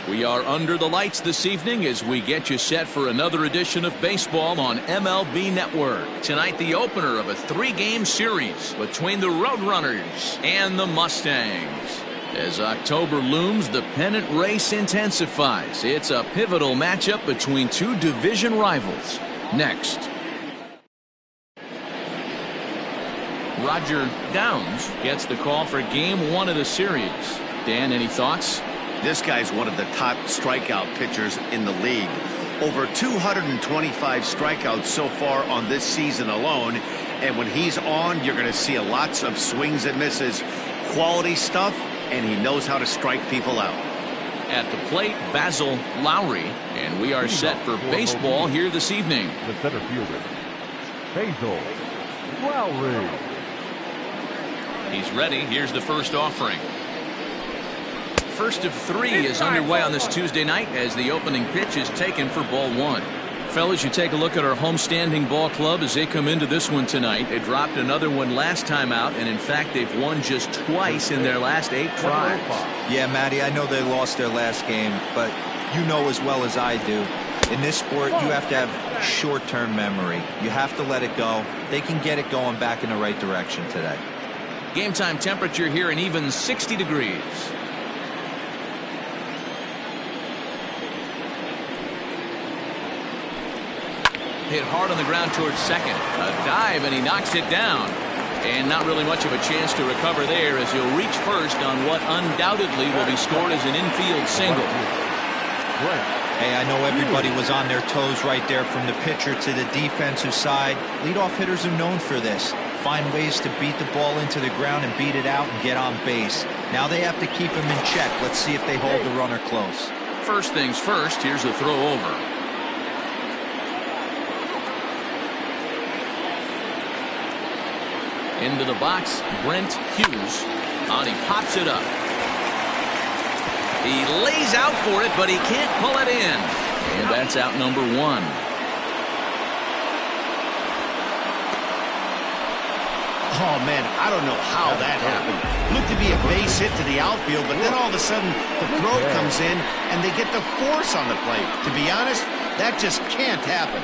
We are under the lights this evening as we get you set for another edition of baseball on MLB Network. Tonight, the opener of a 3-game series between the Roadrunners and the Mustangs. As October looms, the pennant race intensifies. It's a pivotal matchup between two division rivals. Next. Roger Downs gets the call for game 1 of the series. Dan, any thoughts? This guy's one of the top strikeout pitchers in the league. Over 225 strikeouts so far on this season alone. And when he's on, you're going to see lots of swings and misses. Quality stuff, and he knows how to strike people out. At the plate, Basil Lowry. And we are set for baseball here this evening. The center fielder, Basil Lowry. He's ready. Here's the first offering. First of 3 is underway on this Tuesday night as the opening pitch is taken for ball 1. Fellas, you take a look at our homestanding ball club as they come into this one tonight. They dropped another one last time out, and in fact, they've won just twice in their last 8 tries. Yeah, Matty, I know they lost their last game, but you know as well as I do, in this sport, you have to have short-term memory. You have to let it go. They can get it going back in the right direction today. Game time temperature here an even 60 degrees. Hit hard on the ground towards second. A dive, and he knocks it down. And not really much of a chance to recover there as he'll reach first on what undoubtedly will be scored as an infield single. Hey, I know everybody was on their toes right there from the pitcher to the defensive side. Leadoff hitters are known for this. Find ways to beat the ball into the ground and beat it out and get on base. Now they have to keep him in check. Let's see if they hold the runner close. First things first, here's a throw over. Into the box, Brent Hughes. He pops it up. He lays out for it, but he can't pull it in. And that's out number 1. Oh, man, I don't know how that happened. Looked to be a base hit to the outfield, but then all of a sudden the throw comes in and they get the force on the plate. To be honest, that just can't happen.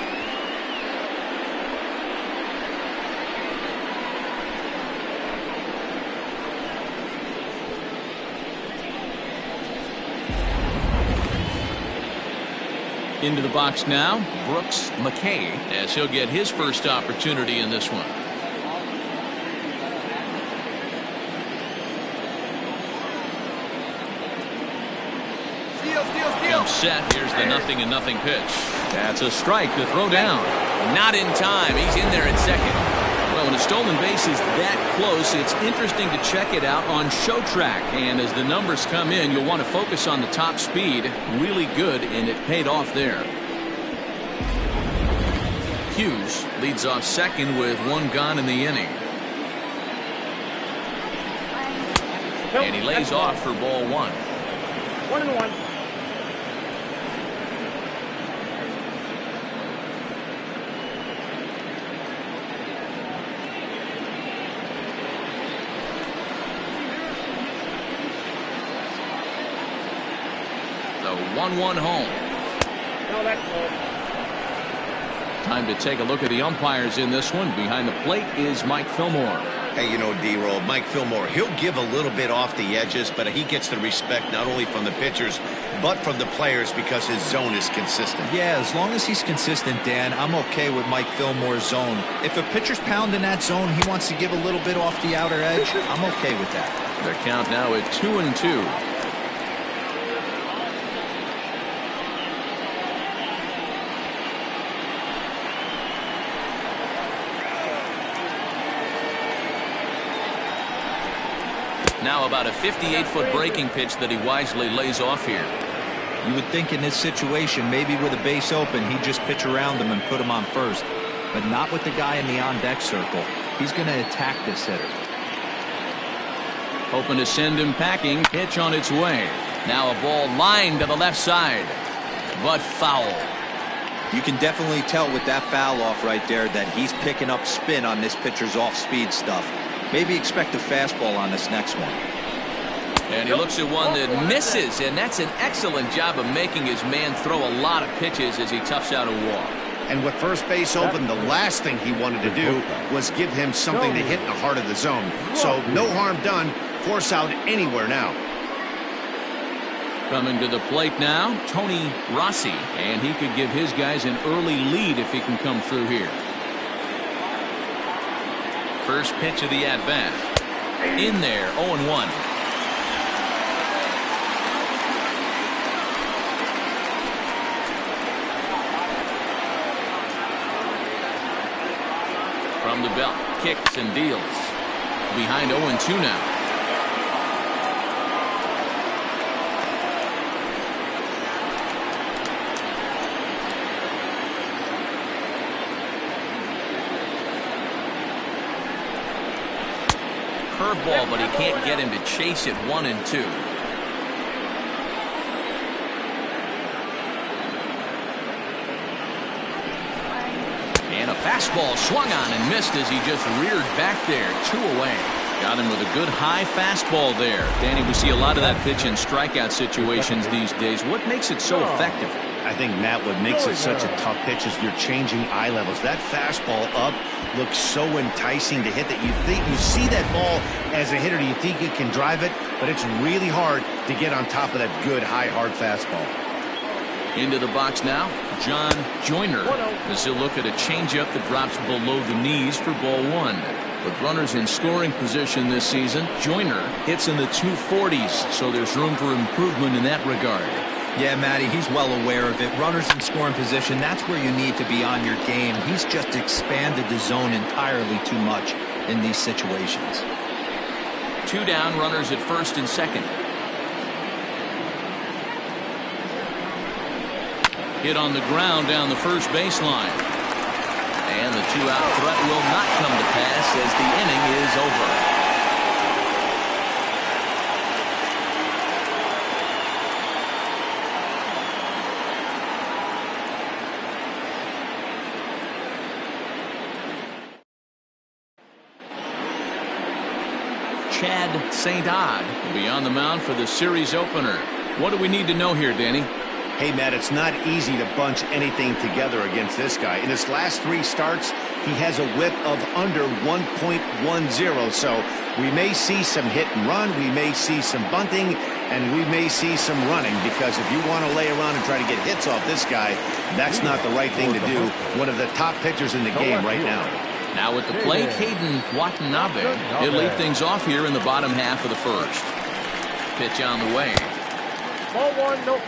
Into the box now, Brooks McKay, as he'll get his first opportunity in this one. Jump set. Here's the 0-0 pitch. That's a strike to throw down. Not in time. He's in there at second. Well, when a stolen base is that close, it's interesting to check it out on Show Track. And as the numbers come in, you'll want to focus on the top speed. Really good, and it paid off there. Hughes leads off second with 1 gone in the inning. And he lays off for ball 1. 1-1. The 1-1 home. No, that's close. Time to take a look at the umpires in this one. Behind the plate is Mike Fillmore. Hey, you know, D-Roll, Mike Fillmore, he'll give a little bit off the edges, but he gets the respect not only from the pitchers, but from the players because his zone is consistent. Yeah, as long as he's consistent, Dan, I'm okay with Mike Fillmore's zone. If a pitcher's pounding that zone, he wants to give a little bit off the outer edge, I'm okay with that. Their count now at 2-2. Now about a 58-foot breaking pitch that he wisely lays off here. You would think in this situation, maybe with a base open, he'd just pitch around him and put him on first. But not with the guy in the on-deck circle. He's going to attack this hitter. Hoping to send him packing. Pitch on its way. Now a ball lined to the left side. But foul. You can definitely tell with that foul off right there that he's picking up spin on this pitcher's off-speed stuff. Maybe expect a fastball on this next one. And he looks at one that misses, and that's an excellent job of making his man throw a lot of pitches as he toughs out a walk. And with first base open, the last thing he wanted to do was give him something to hit in the heart of the zone. So no harm done. Force out anywhere now. Coming to the plate now, Tony Rossi, and he could give his guys an early lead if he can come through here. First pitch of the at-bat. In there, 0-1. From the belt, kicks and deals. Behind 0-2 now. Curveball, but he can't get him to chase it. 1-2. And a fastball swung on and missed as he just reared back there. 2 away. Got him with a good high fastball there. Danny, we see a lot of that pitch in strikeout situations these days. What makes it so effective? I think, Matt, what makes it such a tough pitch is you're changing eye levels. That fastball up looks so enticing to hit that you think you see that ball as a hitter. You think you can drive it, but it's really hard to get on top of that good high hard fastball. Into the box now, John Joyner, as he'll look at a changeup that drops below the knees for ball 1. With runners in scoring position this season, Joyner hits in the 240s, so there's room for improvement in that regard. Yeah, Matty, he's well aware of it. Runners in scoring position, that's where you need to be on your game. He's just expanded the zone entirely too much in these situations. 2 down, runners at first and second. Hit on the ground down the first baseline. And the 2-out threat will not come to pass as the inning is over. Chad St. Odd will be on the mound for the series opener. What do we need to know here, Danny? Hey, Matt, it's not easy to bunch anything together against this guy. In his last 3 starts, he has a whip of under 1.10. So we may see some hit and run, we may see some bunting, and we may see some running, because if you want to lay around and try to get hits off this guy, that's not the right thing to do. One of the top pitchers in the game right now. Now at the plate, Hayden Watanabe. He'll lead things off here in the bottom half of the first. Pitch on the way.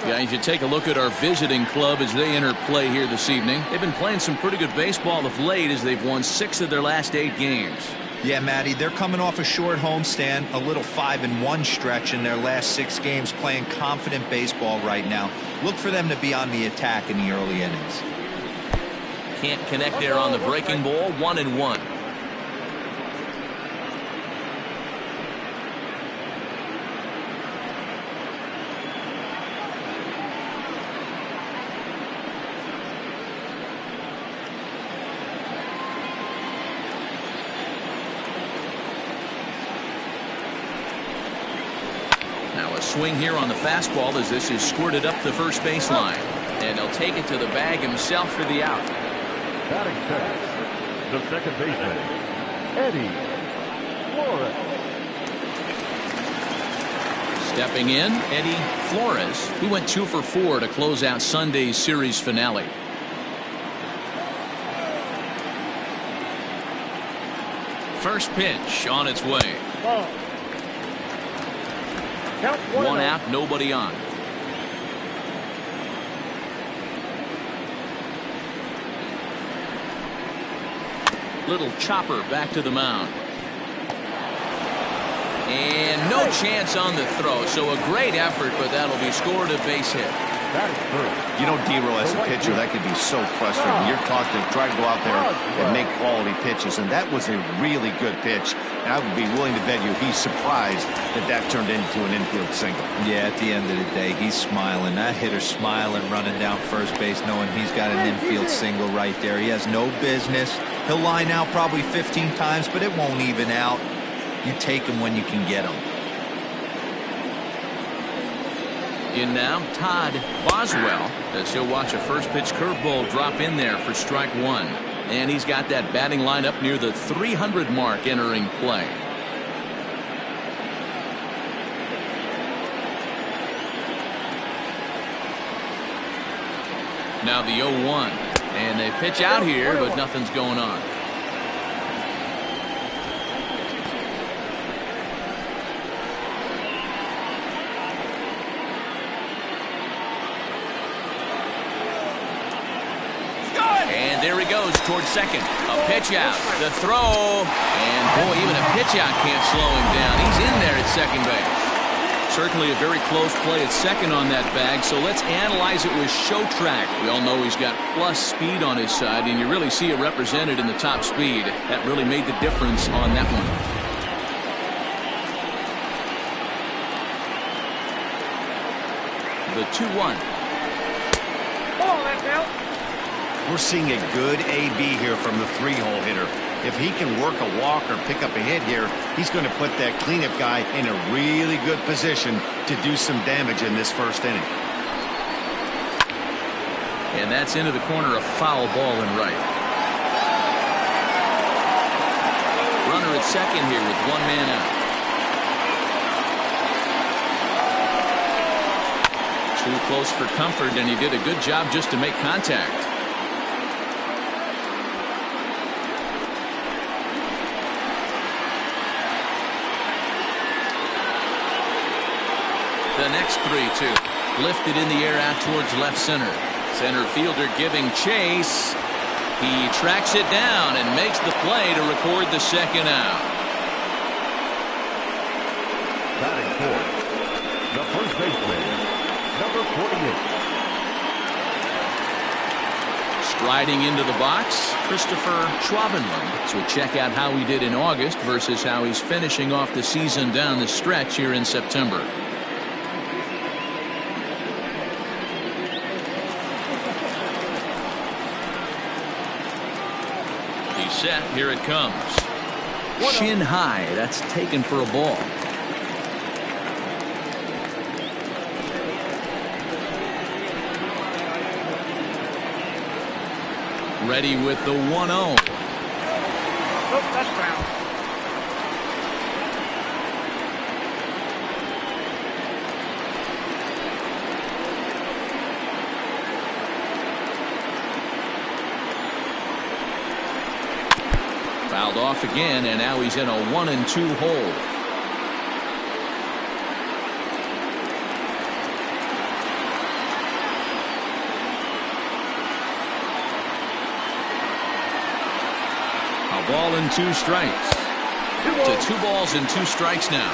Guys, you take a look at our visiting club as they enter play here this evening. They've been playing some pretty good baseball of late as they've won 6 of their last 8 games. Yeah, Matty, they're coming off a short homestand, a little 5-1 stretch in their last 6 games, playing confident baseball right now. Look for them to be on the attack in the early innings. Can't connect there on the breaking ball. 1-1. Now a swing here on the fastball as this is squirted up the first baseline. And he'll take it to the bag himself for the out. Batting second, the second baseman, Eddie Flores. Stepping in, Eddie Flores. He went 2 for 4 to close out Sunday's series finale. First pitch on its way. Ball. Count 1 out, nobody on. Little chopper back to the mound. And no chance on the throw. So a great effort, but that'll be scored a base hit. You know, D-Roll, as a pitcher, that could be so frustrating. You're taught to try to go out there and make quality pitches, and that was a really good pitch. And I would be willing to bet you he's surprised that that turned into an infield single. Yeah, at the end of the day, he's smiling. That hitter's smiling, running down first base, knowing he's got an infield single right there. He has no business. He'll line out probably 15 times, but it won't even out. You take him when you can get him. In now, Todd Boswell, as he'll watch a first pitch curveball drop in there for strike one. And he's got that batting line up near the 300 mark entering play. Now the 0-1. And they pitch out here, but nothing's going on. And there he goes towards second. A pitch out. The throw. And boy, even a pitch out can't slow him down. He's in there at second base. Certainly a very close play at second on that bag, so let's analyze it with show track. We all know he's got plus speed on his side, and you really see it represented in the top speed. That really made the difference on that one. The 2-1. We're seeing a good AB here from the three-hole hitter. If he can work a walk or pick up a hit here, he's going to put that cleanup guy in a really good position to do some damage in this first inning. And that's into the corner, a foul ball and right. Runner at second here with one man out. Too close for comfort, and he did a good job just to make contact. The next 3-2. Lifted in the air out towards left center. Center fielder giving chase. He tracks it down and makes the play to record the second out. Batting fourth, the first baseman, number 48. Striding into the box, Christopher Schwabenland. So we'll check out how he did in August versus how he's finishing off the season down the stretch here in September. Set. Here it comes. Shin high. That's taken for a ball. Ready with the 1-0. Fouled off again, and now he's in a 1-2 hole. A ball and 2 strikes. To 2 balls and 2 strikes now.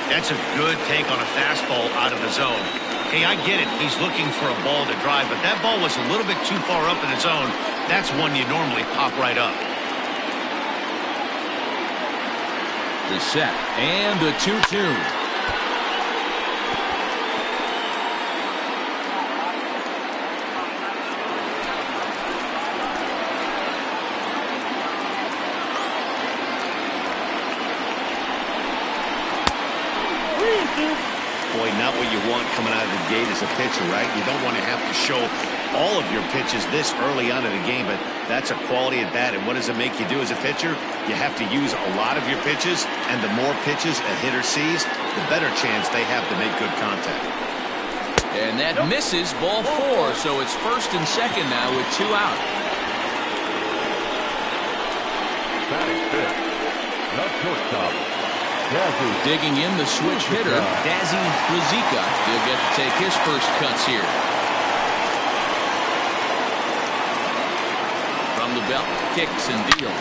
That's a good take on a fastball out of the zone. Hey, I get it. He's looking for a ball to drive, but that ball was a little bit too far up in the zone. That's one you normally pop right up. The set and the 2-2. Boy, not what you want coming out of the gate as a pitcher, right? You don't want to have to show all of your pitches this early on in the game, but that's a quality at bat. And what does it make you do as a pitcher? You have to use a lot of your pitches, and the more pitches a hitter sees, the better chance they have to make good contact. And that misses, ball 4, so it's first and second now with 2 out. Batting fifth, the shortstop, Dazzy. Digging in the switch hitter, Dazzy Blazika. He'll get to take his first cuts here. From the belt, kicks and deals.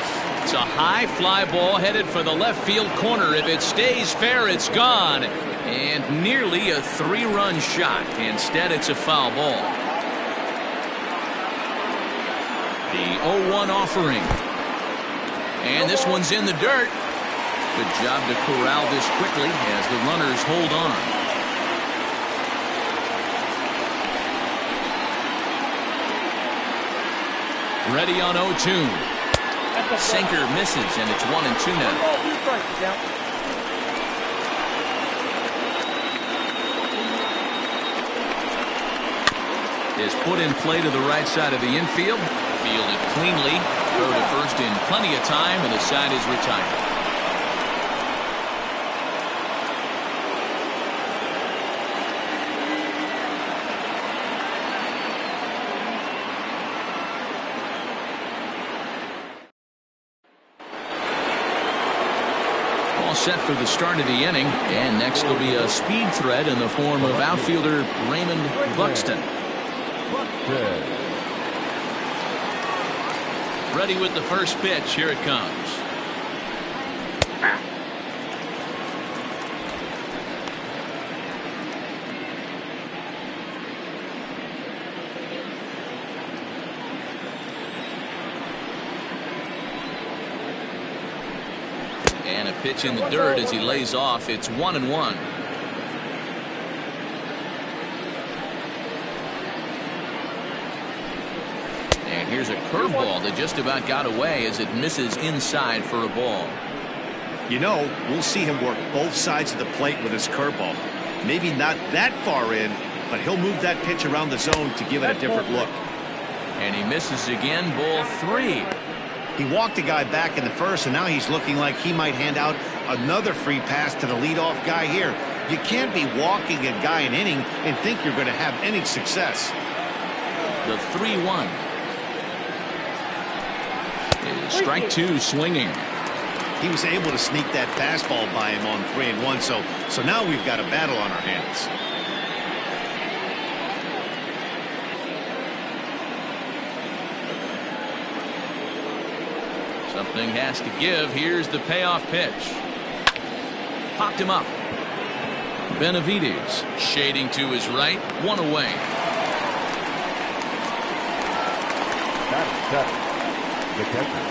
It's a high fly ball headed for the left field corner. If it stays fair, it's gone. And nearly a 3-run shot. Instead, it's a foul ball. The 0-1 offering. And this one's in the dirt. Good job to corral this quickly as the runners hold on. Ready on 0-2. Sinker misses, and it's 1-2 now. is put in play to the right side of the infield. Fielded cleanly. Throw to first in plenty of time, and the side is retired. Set for the start of the inning, and next will be a speed threat in the form of outfielder Raymond Buxton. Ready with the first pitch. Here it comes. And a pitch in the dirt as he lays off. It's 1-1. And here's a curveball that just about got away as it misses inside for a ball. You know, we'll see him work both sides of the plate with his curveball. Maybe not that far in, but he'll move that pitch around the zone to give it a different look. And he misses again. Ball 3. He walked a guy back in the first, and now he's looking like he might hand out another free pass to the leadoff guy here. You can't be walking a guy an inning and think you're going to have any success. The 3-1. Strike 2 swinging. He was able to sneak that fastball by him on 3-1, so now we've got a battle on our hands. Something has to give. Here's the payoff pitch. Popped him up. Benavides shading to his right. One away. That's the catcher.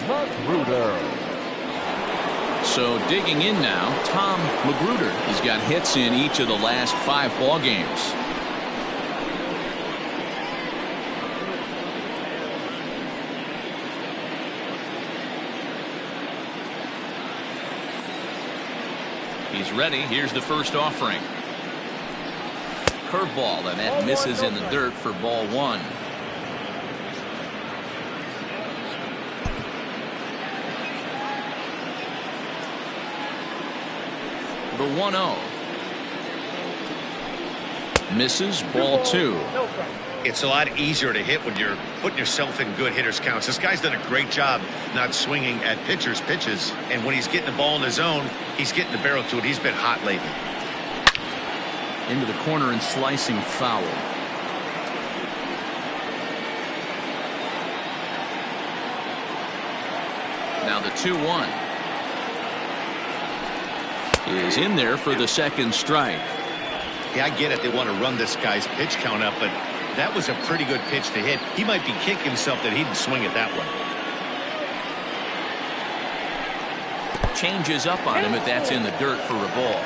Magruder. So digging in now, Tom Magruder. He's got hits in each of the last 5 ball games. He's ready. Here's the first offering. Curveball, and that misses in the dirt for ball 1. The 1-0. Misses. Ball 2. It's a lot easier to hit when you're putting yourself in good hitters' counts. This guy's done a great job not swinging at pitchers' pitches, and when he's getting the ball in his zone, he's getting the barrel to it. He's been hot lately. Into the corner and slicing foul. Now the 2-1 is in there for the second strike. Yeah, I get it. They want to run this guy's pitch count up, but that was a pretty good pitch to hit. He might be kicking himself that he didn't swing it that way. Changes up on him, but that's in the dirt for a ball.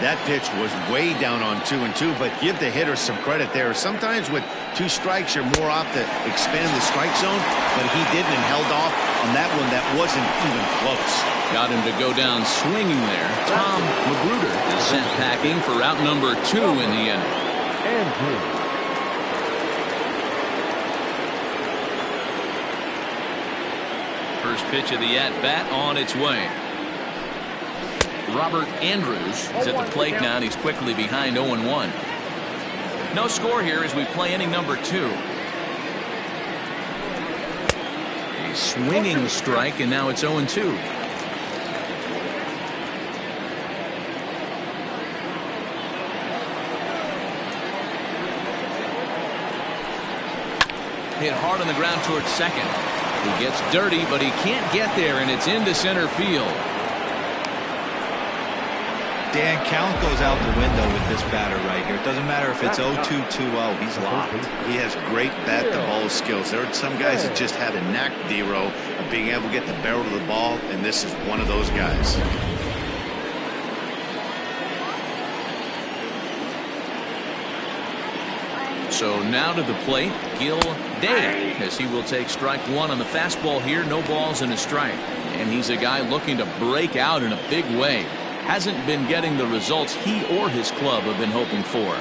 That pitch was way down on 2-2, but give the hitter some credit there. Sometimes with 2 strikes, you're more apt to expand the strike zone, but he didn't and held off on that one that wasn't even close. Got him to go down swinging there. Tom Magruder is sent packing for out number 2 in the inning. Andrew. First pitch of the at-bat on its way. Robert Andrews is at the plate now, and he's quickly behind 0-1. No score here as we play inning number 2. A swinging strike, and now it's 0-2. Hit hard on the ground towards second. He gets dirty, but he can't get there, and it's into center field. Dan, count goes out the window with this batter right here. It doesn't matter if it's 0-2, 2-0. He's locked. He has great bat-to-ball skills. There are some guys that just have a knack, Dero, of being able to get the barrel of the ball, and this is one of those guys. So now to the plate, Gil Day, as he will take strike 1 on the fastball here. No balls and a strike. And he's a guy looking to break out in a big way. Hasn't been getting the results he or his club have been hoping for.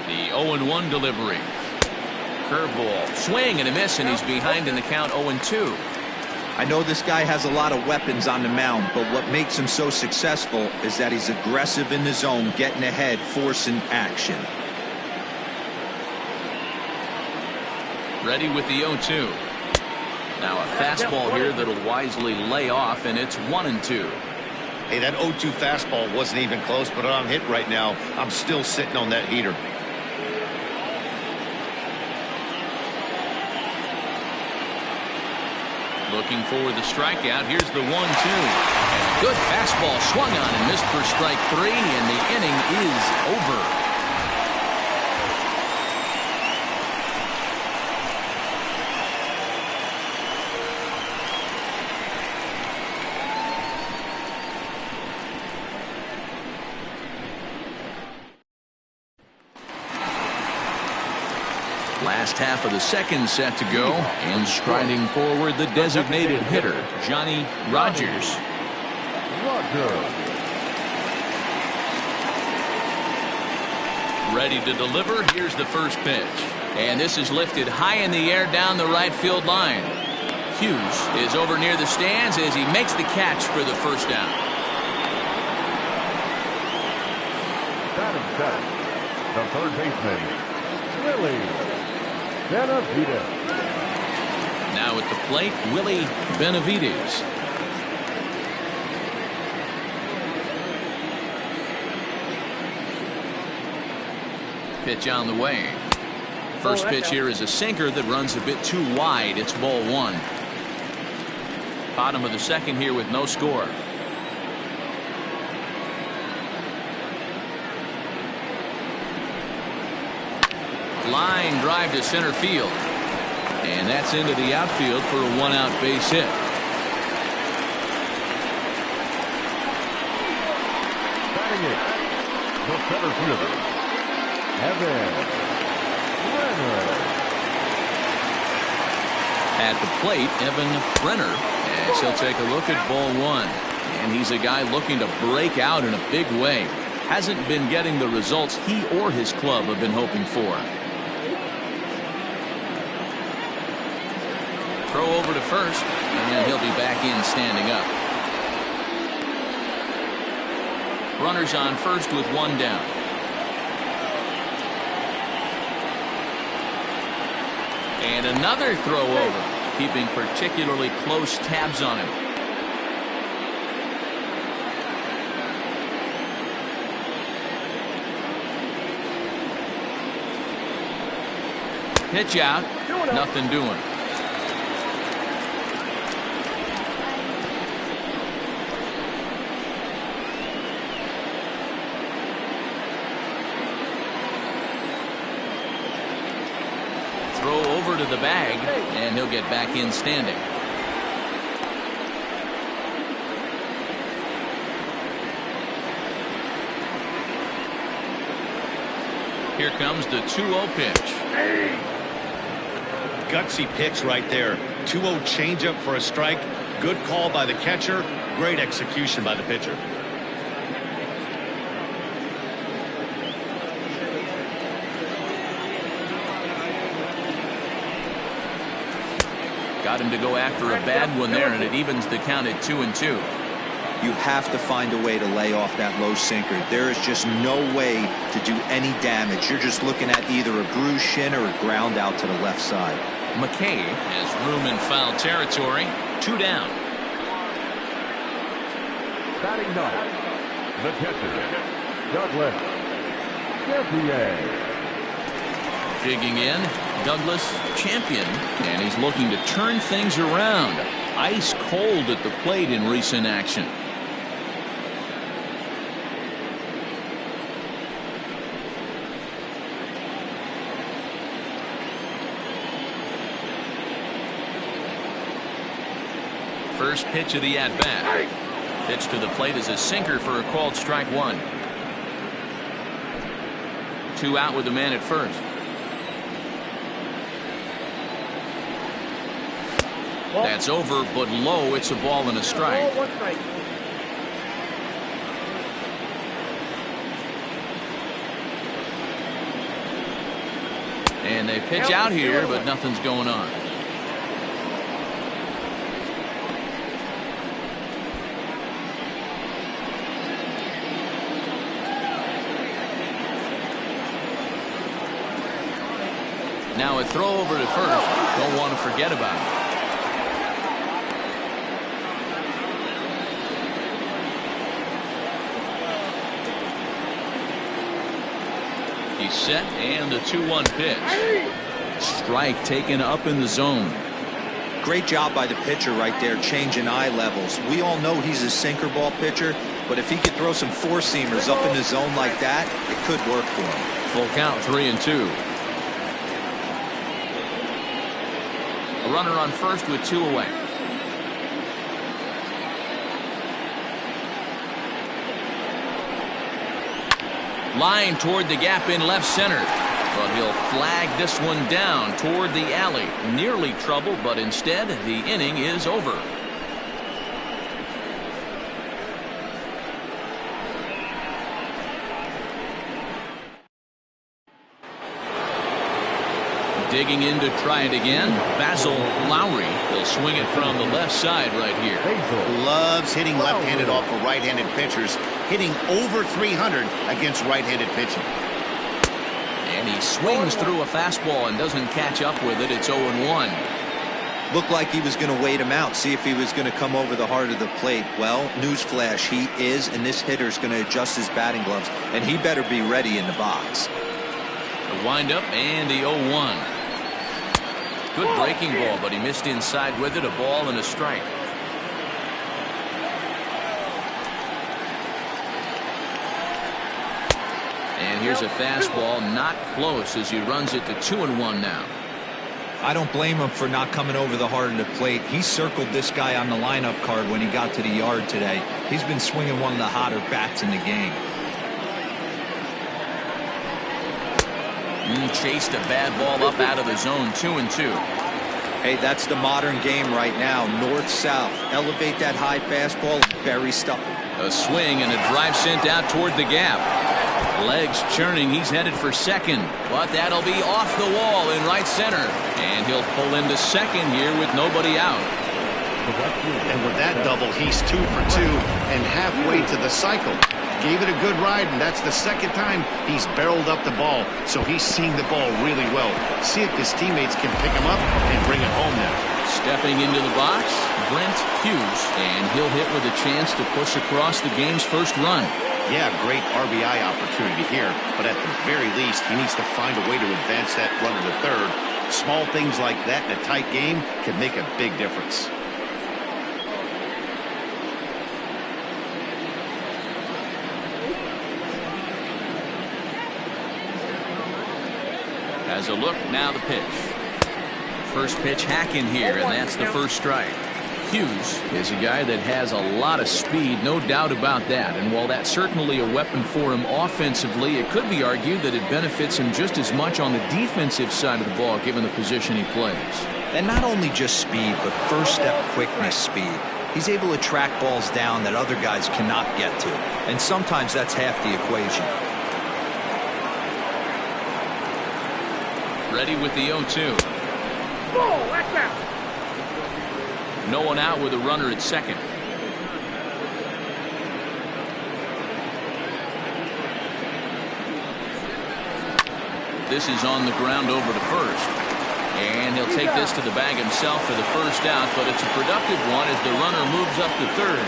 The 0-1 delivery. Curveball. Swing and a miss, and he's behind in the count 0-2. I know this guy has a lot of weapons on the mound, but what makes him so successful is that he's aggressive in the zone, getting ahead, forcing action. Ready with the 0-2. Now a fastball here that'll wisely lay off, and it's 1-2. Hey, that 0-2 fastball wasn't even close, but I'm hit right now. I'm still sitting on that heater. Looking for the strikeout. Here's the 1-2. And a good fastball swung on and missed for strike 3, and the inning is over. Last half of the second set to go, and striding forward the designated hitter, Johnny Rogers. Ready to deliver. Here's the first pitch. And this is lifted high in the air down the right field line. Hughes is over near the stands as he makes the catch for the first down. The third baseman, Willie Benavides. Now at the plate, Willie Benavides. Pitch on the way. First pitch here is a sinker that runs a bit too wide. It's ball 1. Bottom of the second here with no score. Line drive to center field. And that's into the outfield for a 1-out base hit. Batting it, the center fielder, Evan Brenner. At the plate, Evan Brenner, as he'll take a look at ball 1. And he's a guy looking to break out in a big way. Hasn't been getting the results he or his club have been hoping for. Throw over to first, and he'll be back in standing up. Runners on first with 1 down. And another throw over, keeping particularly close tabs on him. Pitch out, nothing doing. Throw over to the bag, and he'll get back in standing. Here comes the 2-0 pitch. Gutsy pitch right there. 2-0 changeup for a strike. Good call by the catcher. Great execution by the pitcher. Got him to go after a bad one there, and it evens the count at 2-2. You have to find a way to lay off that low sinker. There is just no way to do any damage. You're just looking at either a bruised shin or a ground out to the left side. McKay has room in foul territory. 2 down. Batting ninth, the catcher, Douglas Champion. Digging in, Douglas Champion, and he's looking to turn things around. Ice cold at the plate in recent action. First pitch of the at-bat. Pitch to the plate is a sinker for a called strike 1. 2 out with the man at first. That's over, but low. It's a ball and a strike. And they pitch out here, but nothing's going on. Now a throw over to first. Don't want to forget about it. He's set, and the 2-1 pitch. Strike taken up in the zone. Great job by the pitcher right there, changing eye levels. We all know he's a sinker ball pitcher, but if he could throw some four-seamers up in the zone like that, it could work for him. Full count, 3-2. A runner on first with 2 away. Line toward the gap in left center, but he'll flag this one down toward the alley. Nearly trouble, but instead the inning is over. Digging in to try it again, Basil Lowry will swing it from the left side right here. Loves hitting left-handed off of right-handed pitchers, hitting over 300 against right-handed pitching. And he swings through a fastball and doesn't catch up with it. It's 0-1. Looked like he was going to wait him out, see if he was going to come over the heart of the plate. Well, newsflash, he is, and this hitter's going to adjust his batting gloves, and he better be ready in the box. The windup and the 0-1. Good breaking ball, but he missed inside with it. A ball and a strike. And here's a fastball, not close, as he runs it to 2-1 now. I don't blame him for not coming over the heart of the plate. He circled this guy on the lineup card when he got to the yard today. He's been swinging one of the hotter bats in the game. Chased a bad ball up out of the zone. 2-2. Hey, that's the modern game right now. North-south. Elevate that high fastball, bury stuff. A swing and a drive sent out toward the gap. Legs churning. He's headed for second, but that'll be off the wall in right center. And he'll pull into second here with nobody out. And with that double, he's 2 for 2 and halfway to the cycle. Gave it a good ride, and that's the second time he's barreled up the ball, so he's seeing the ball really well. See if his teammates can pick him up and bring it home now. Stepping into the box, Brent Hughes, and he'll hit with a chance to push across the game's first run. Yeah, great RBI opportunity here, but at the very least, he needs to find a way to advance that runner to third. Small things like that in a tight game can make a big difference. As a look, now the pitch. First pitch hacking here, and that's the first strike. Hughes is a guy that has a lot of speed, no doubt about that. And while that's certainly a weapon for him offensively, it could be argued that it benefits him just as much on the defensive side of the ball, given the position he plays. And not only just speed, but first step quickness speed. He's able to track balls down that other guys cannot get to. And sometimes that's half the equation. Ready with the 0-2. No one out with a runner at second. This is on the ground over to first. And he'll take this to the bag himself for the first out, but it's a productive one as the runner moves up to third.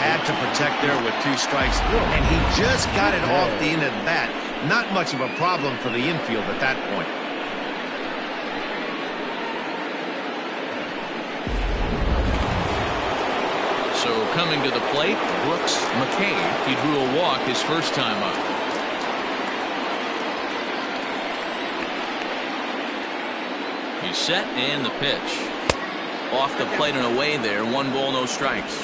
Had to protect there with 2 strikes, and he just got it off the end of the bat. Not much of a problem for the infield at that point. So coming to the plate, Brooks McCabe. He drew a walk his first time up. He's set, and the pitch. Off the plate and away there. 1 ball, no strikes.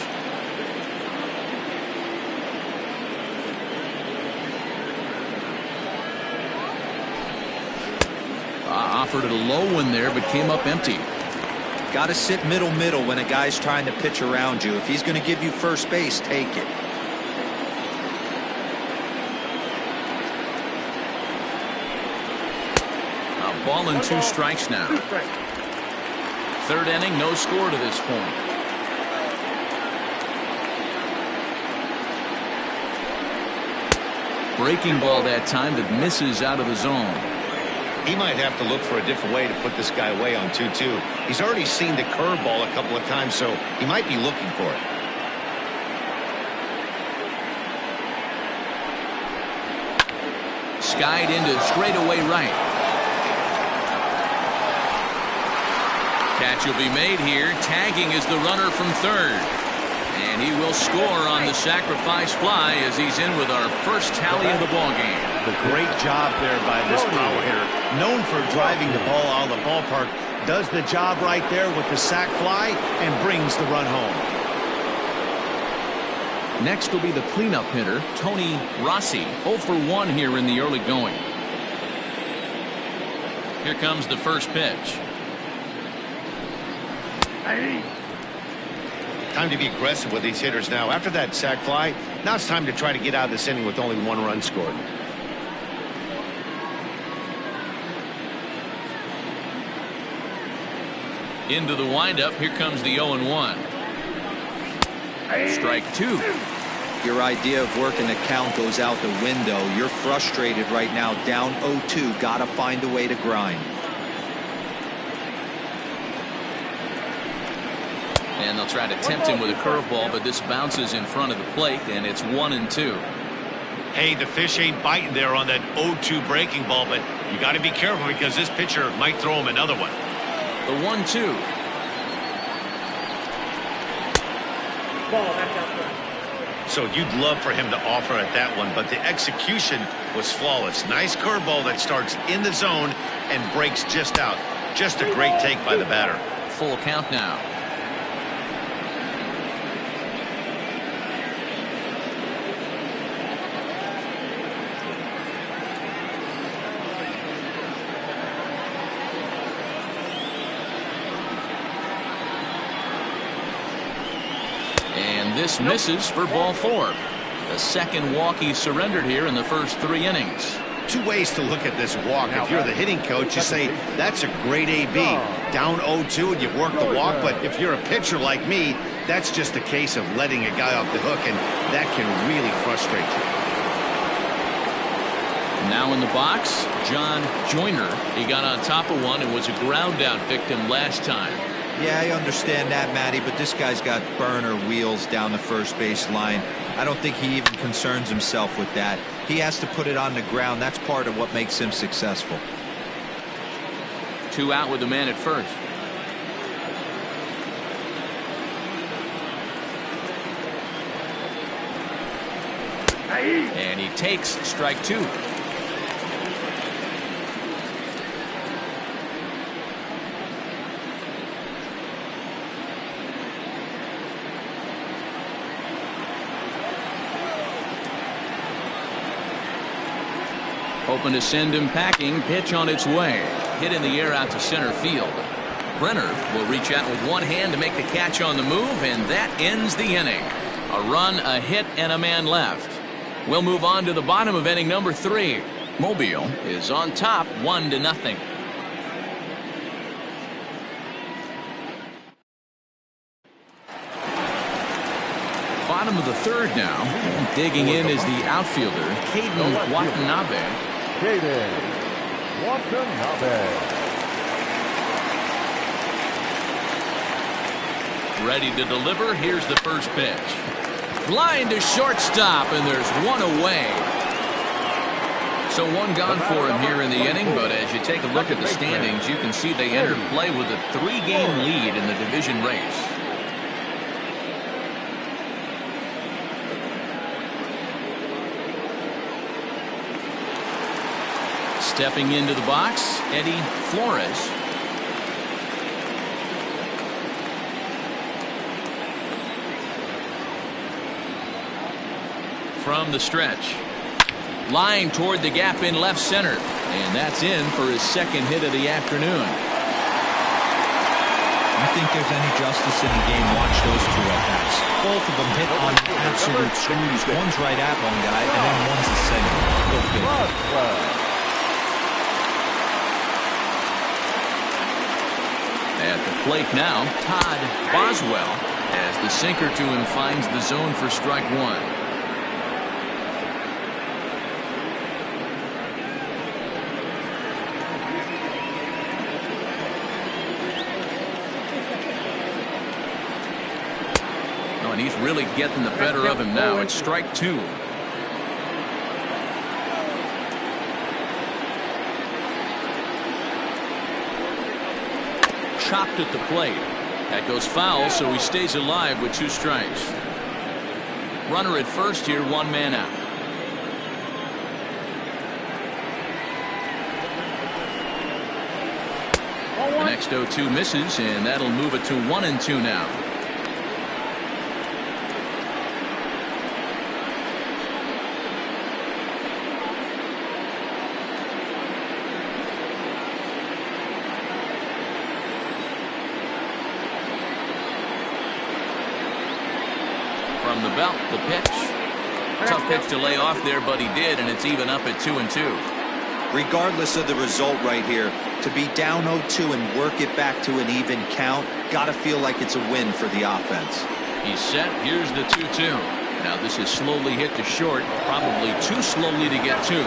Offered it a low one there, but came up empty. Got to sit middle when a guy's trying to pitch around you. If he's going to give you first base, take it. Ball and 2 strikes now. Third inning, no score to this point. Breaking ball that time that misses out of the zone. He might have to look for a different way to put this guy away on 2-2. He's already seen the curveball a couple of times, so he might be looking for it. Skied into straightaway right. Catch will be made here. Tagging is the runner from third. And he will score on the sacrifice fly as he's in with our first tally of the ball game. The great job there by this power hitter. Known for driving the ball out of the ballpark. Does the job right there with the sac fly and brings the run home. Next will be the cleanup hitter, Tony Rossi, 0 for 1 here in the early going. Here comes the first pitch. Time to be aggressive with these hitters now. After that sac fly, now it's time to try to get out of this inning with only 1 run scored. Into the windup, here comes the 0-1. Strike 2. Your idea of working the count goes out the window. You're frustrated right now, down 0-2. Gotta find a way to grind. And they'll try to tempt him with a curveball, but this bounces in front of the plate, and it's 1-2. Hey, the fish ain't biting there on that 0-2 breaking ball, but you got to be careful because this pitcher might throw him another one. The 1-2. So you'd love for him to offer at that one, but the execution was flawless. Nice curveball that starts in the zone and breaks just out. Just a great take by the batter. Full count now. This misses for ball 4. The second walk he surrendered here in the first 3 innings. 2 ways to look at this walk. If you're the hitting coach, you say, that's a great AB. Down 0-2 and you work the walk. But if you're a pitcher like me, that's just a case of letting a guy off the hook, and that can really frustrate you. Now in the box, John Joyner. He got on top of one and was a ground out victim last time. Yeah, I understand that, Matty, but this guy's got burner wheels down the first base line. I don't think he even concerns himself with that. He has to put it on the ground. That's part of what makes him successful. 2 out with the man at first. And he takes strike 2. Hoping to send him packing. Pitch on its way. Hit in the air out to center field. Brenner will reach out with one hand to make the catch on the move, and that ends the inning. A run, a hit, and a man left. We'll move on to the bottom of inning number 3. Mobile is on top 1-0. Bottom of the 3rd now. Digging in is the outfielder, Caden Watanabe. Caden Watanabe. Ready to deliver. Here's the first pitch. Line to shortstop, and there's one away. So one gone for him here in the inning, but as you take a look at the standings, you can see they entered play with a 3-game lead in the division race. Stepping into the box, Eddie Flores. From the stretch. Line toward the gap in left center. And that's in for his second hit of the afternoon. You think there's any justice in the game? Watch those 2 at-bats. Both of them hit on absolute screws. One's right at one guy, and then one's the same. Look good. plate now, Todd Boswell, as the sinker to him finds the zone for strike one. Oh, and he's really getting the better of him now. It's strike two. Chopped at the plate. That goes foul, so he stays alive with 2 strikes. Runner at first here, 1 man out. The next 0-2 misses, and that'll move it to 1-2 now. From the belt, the pitch. Tough pitch to lay off there, but he did, and it's even up at 2-2. Regardless of the result right here, to be down 0-2 and work it back to an even count, gotta feel like it's a win for the offense. He's set. Here's the 2-2. Now this is slowly hit to short, probably too slowly to get to.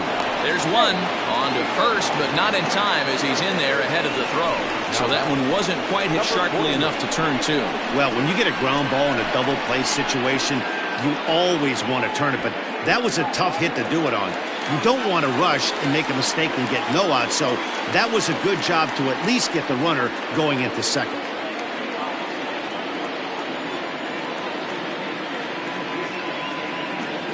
There's one on to first, but not in time as he's in there ahead of the throw. So that one wasn't quite hit sharply enough to turn 2. Well, when you get a ground ball in a double play situation, you always want to turn it, but that was a tough hit to do it on. You don't want to rush and make a mistake and get no out, so that was a good job to at least get the runner going into second.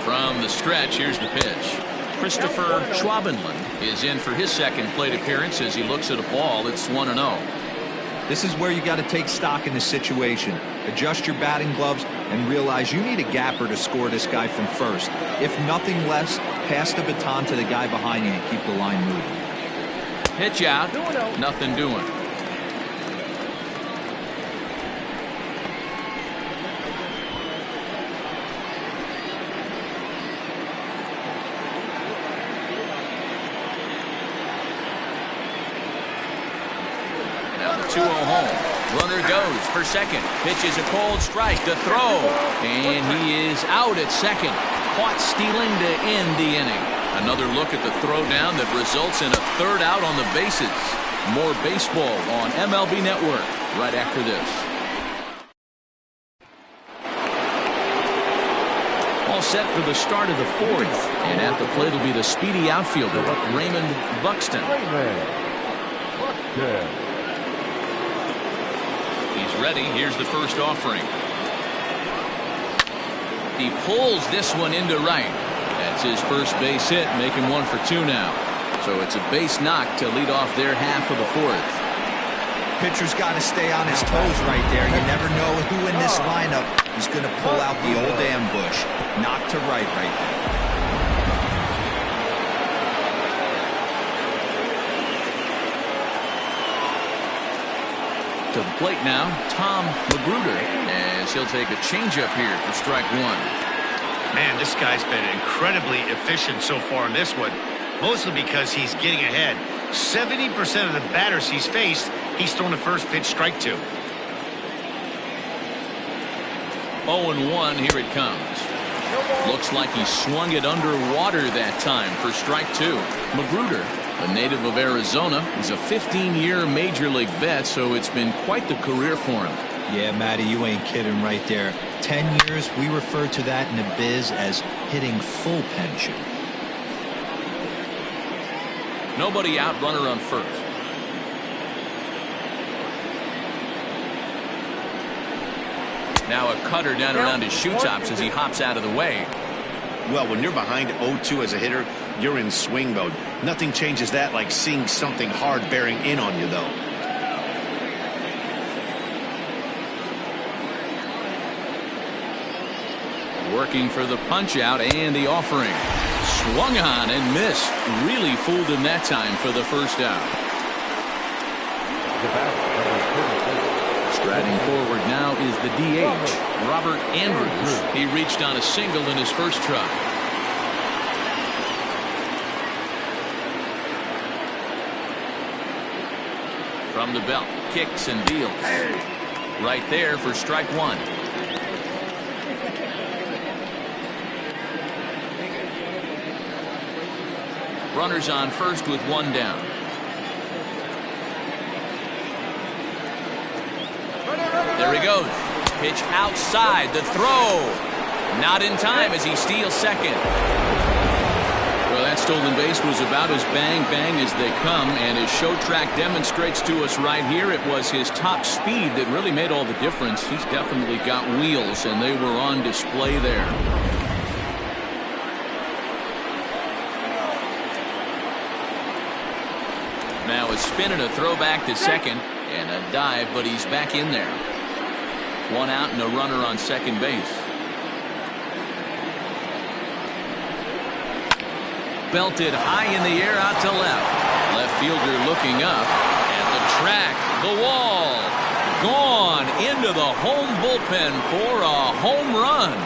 From the stretch, here's the pitch. Christopher Schwabenland is in for his second plate appearance as he looks at a ball. It's 1-0. This is where you got to take stock in the situation. Adjust your batting gloves and realize you need a gapper to score this guy from first. If nothing less, pass the baton to the guy behind you and keep the line moving. Pitch out. Nothing doing. Now the 2-0 home. Runner goes for second. Pitches a cold strike. The throw. And he is out at second. Caught stealing to end the inning. Another look at the throw down that results in a third out on the bases. More baseball on MLB Network right after this. All set for the start of the 4th. And at the plate will be the speedy outfielder, Raymond Buxton. He's ready. Here's the first offering. He pulls this one into right. That's his first base hit, making 1 for 2 now. So it's a base knock to lead off their half of the 4th. Pitcher's got to stay on his toes right there. You never know who in this lineup is going to pull out the old ambush. Knock to right there. To the plate now, Tom Magruder, as he'll take a changeup here for strike 1. Man, this guy's been incredibly efficient so far in this one, mostly because he's getting ahead. 70% of the batters he's faced, he's thrown the first pitch, strike 2. 0-1, here it comes. Looks like he swung it underwater that time for strike 2. Magruder, a native of Arizona, is a 15-year Major League vet, so it's been quite the career for him. Yeah, Matty, you ain't kidding right there. 10 years, we refer to that in the biz as hitting full pension. Nobody out, runner on first. Now a cutter down around his shoe tops as he hops out of the way. Well, when you're behind 0-2 as a hitter, you're in swing mode. Nothing changes that like seeing something hard bearing in on you, though. Working for the punch out and the offering. Swung on and missed. Really fooled him that time for the first out. Striding forward now is the DH, Robert Andrews. He reached on a single in his first try. From the belt, kicks and deals. Right there for strike one. Runners on first with one down. There he goes. Pitch outside. The throw. Not in time as he steals second. Well, that stolen base was about as bang as they come, and his show track demonstrates to us right here it was his top speed that really made all the difference. He's definitely got wheels, and they were on display there. Now a spin and a throw back to second, and a dive, but he's back in there. One out and a runner on second base. Belted high in the air out to left. Left fielder looking up at the track. The wall. Gone into the home bullpen for a home run.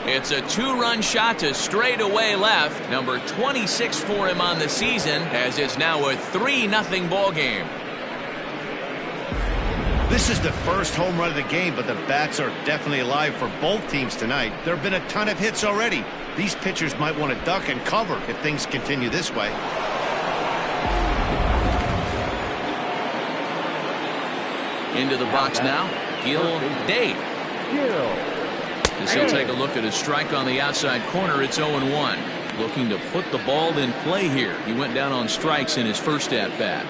It's a two-run shot to straightaway left. Number 26 for him on the season, as it's now a 3-0 ball game. This is the first home run of the game, but the bats are definitely alive for both teams tonight. There have been a ton of hits already. These pitchers might want to duck and cover if things continue this way. Into the box now, Gil Day. As he'll take a look at a strike on the outside corner, it's 0-1. Looking to put the ball in play here. He went down on strikes in his first at-bat.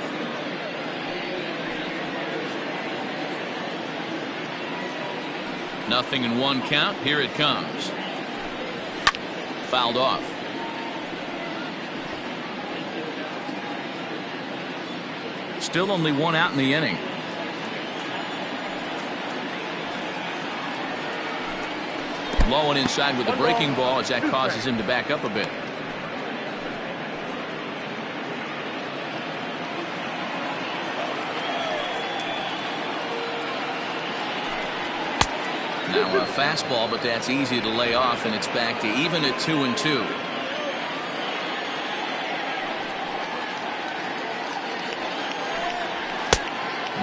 Nothing in one count. Here it comes. Fouled off. Still only one out in the inning. Low and inside with the breaking ball as that causes him to back up a bit. Now a fastball, but that's easy to lay off, and it's back to even at 2-2.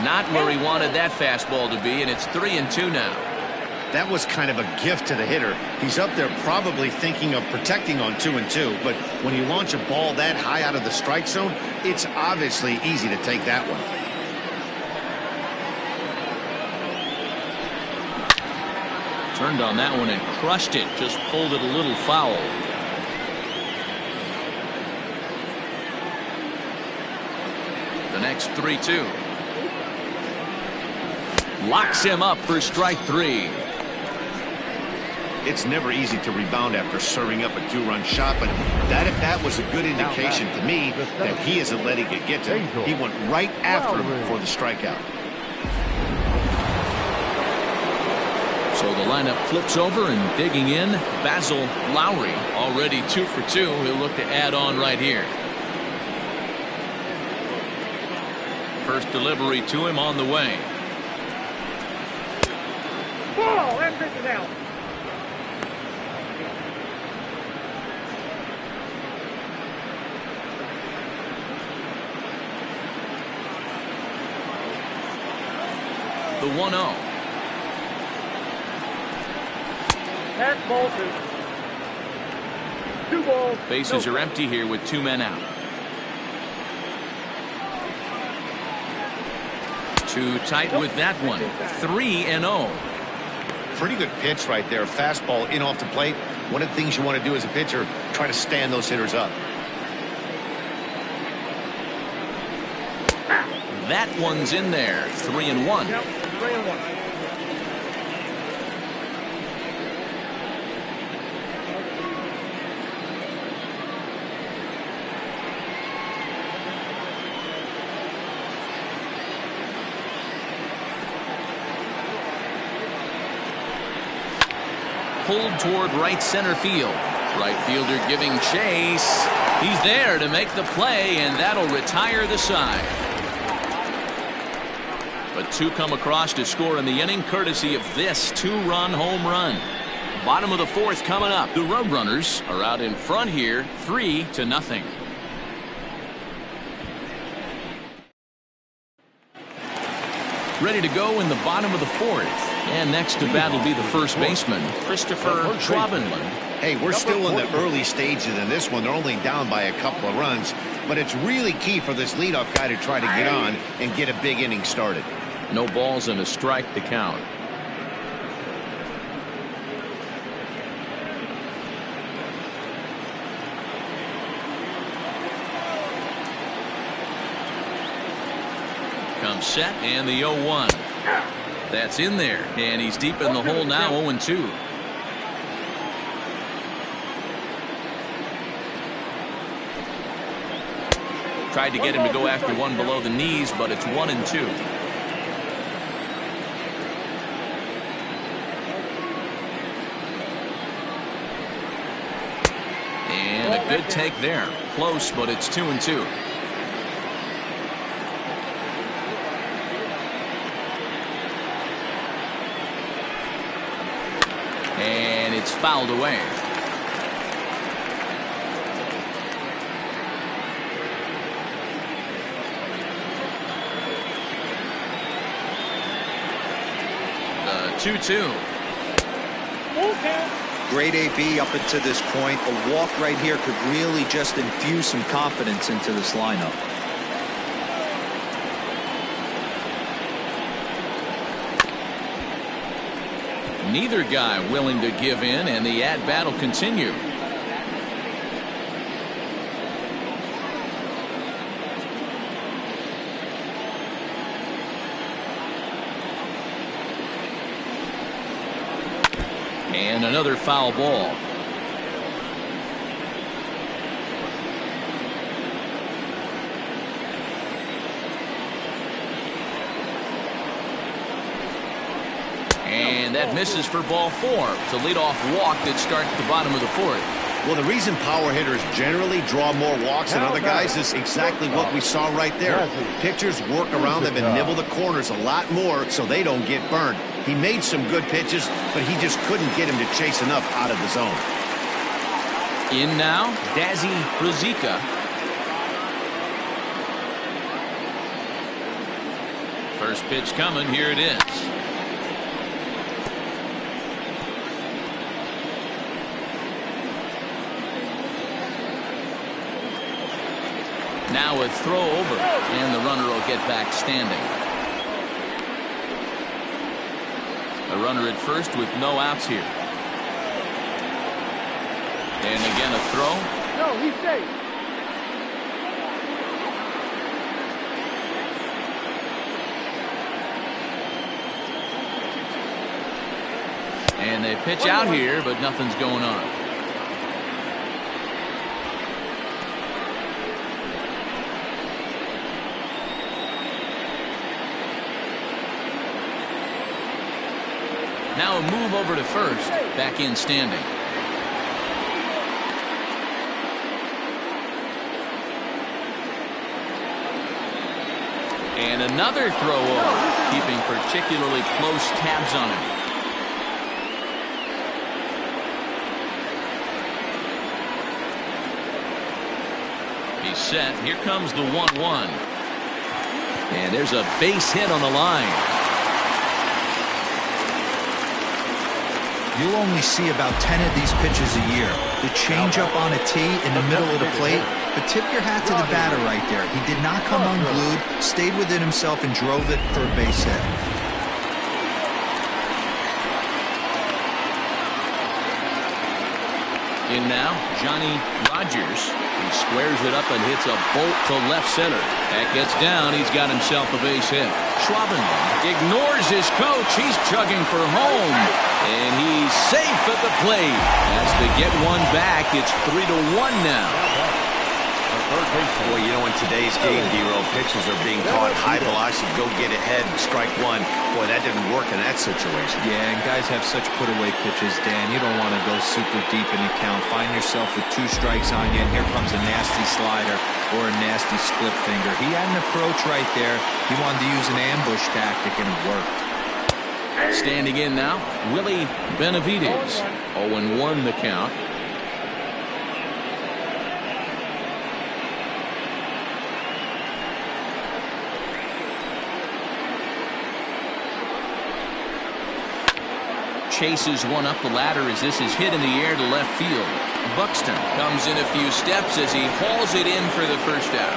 Not where he wanted that fastball to be, and it's 3-2 now. That was kind of a gift to the hitter. He's up there probably thinking of protecting on 2-2, but when you launch a ball that high out of the strike zone, it's obviously easy to take that one. Turned on that one and crushed it. Just pulled it a little foul. The next 3-2. Locks him up for strike three. It's never easy to rebound after serving up a two-run shot, but that at bat was a good indication to me that he isn't letting it get to him. He went right after him for the strikeout. So the lineup flips over, and digging in, Basil Lowry, already 2 for 2. He'll look to add on right here. First delivery to him on the way. Ball, that pitch is out. The 1-0. That's ball two. 2 balls. Bases are empty here with 2 men out. Too tight with that one. 3-0. Pretty good pitch right there. Fastball in off the plate. One of the things you want to do as a pitcher, try to stand those hitters up. That one's in there. 3-1. Yep, 3-1. Pulled toward right center field. Right fielder giving chase. He's there to make the play, and that'll retire the side. But 2 come across to score in the inning, courtesy of this 2-run home run. Bottom of the 4th coming up. The Roadrunners are out in front here, 3-0. Ready to go in the bottom of the fourth. And next to bat will be the first baseman, Christopher Schwabenland. Hey, we're still in the early stages in this one. They're only down by a couple of runs, but it's really key for this leadoff guy to try to get on and get a big inning started. No balls and a strike to count. Comes set and the 0-1. That's in there, and he's deep in the hole now, 0-2. Tried to get him to go after one below the knees, but it's 1-2. And a good take there. Close, but it's 2-2. And it's fouled away. The 2-2. Great AB up until this point. A walk right here could really just infuse some confidence into this lineup. Neither guy willing to give in, and the at-bat will continue. And another foul ball. And that misses for ball 4. It's a leadoff walk that starts the bottom of the fourth. Well, the reason power hitters generally draw more walks than other guys is exactly what we saw right there. Pitchers work around them and nibble the corners a lot more so they don't get burned. He made some good pitches, but he just couldn't get him to chase enough out of the zone. In now, Dazzy Ruzicka. First pitch coming. Here it is. Now a throw over, and the runner will get back standing. A runner at first with no outs here. And again a throw. No, he's safe. And they pitch out here, but nothing's going on. Now a move over to first, back in standing. And another throw over, keeping particularly close tabs on him. He's set. Here comes the 1-1. And there's a base hit on the line. You'll only see about 10 of these pitches a year. The changeup on a tee in the middle of the plate. But tip your hat to the batter right there. He did not come unglued, stayed within himself, and drove it for a base hit. In now, Johnny Rogers. He squares it up and hits a bolt to left center. That gets down. He's got himself a base hit. Schwabenland ignores his coach. He's chugging for home. And he's safe at the plate. As they get one back, it's 3-1 now. Boy, you know, in today's game, D-Row, pitchers are being taught high velocity, go get ahead, strike one. Boy, that didn't work in that situation. Yeah, and guys have such put-away pitches, Dan. You don't want to go super deep in the count. Find yourself with 2 strikes on you, and here comes a nasty slider or a nasty split finger. He had an approach right there. He wanted to use an ambush tactic, and it worked. Standing in now, Willie Benavides. 0-1 the count. chases one up the ladder as this is hit in the air to left field. Buxton comes in a few steps as he hauls it in for the first out.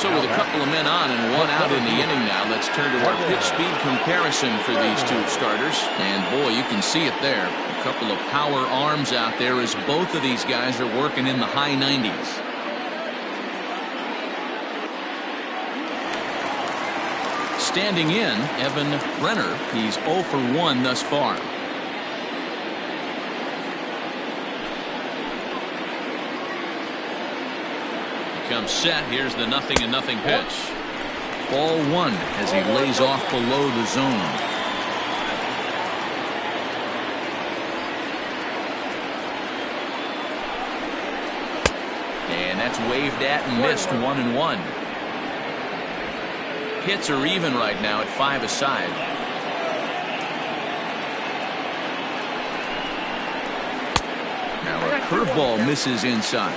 So with a couple of men on and one out in the inning now, let's turn to our pitch speed comparison for these two starters. And boy, you can see it there. A couple of power arms out there as both of these guys are working in the high 90s. Standing in, Evan Brenner. He's 0 for 1 thus far. Comes set. Here's the 0-0 pitch. Ball 1 as he lays off below the zone. And that's waved at and missed. 1-1. Hits are even right now at 5 aside. Now a curveball misses inside.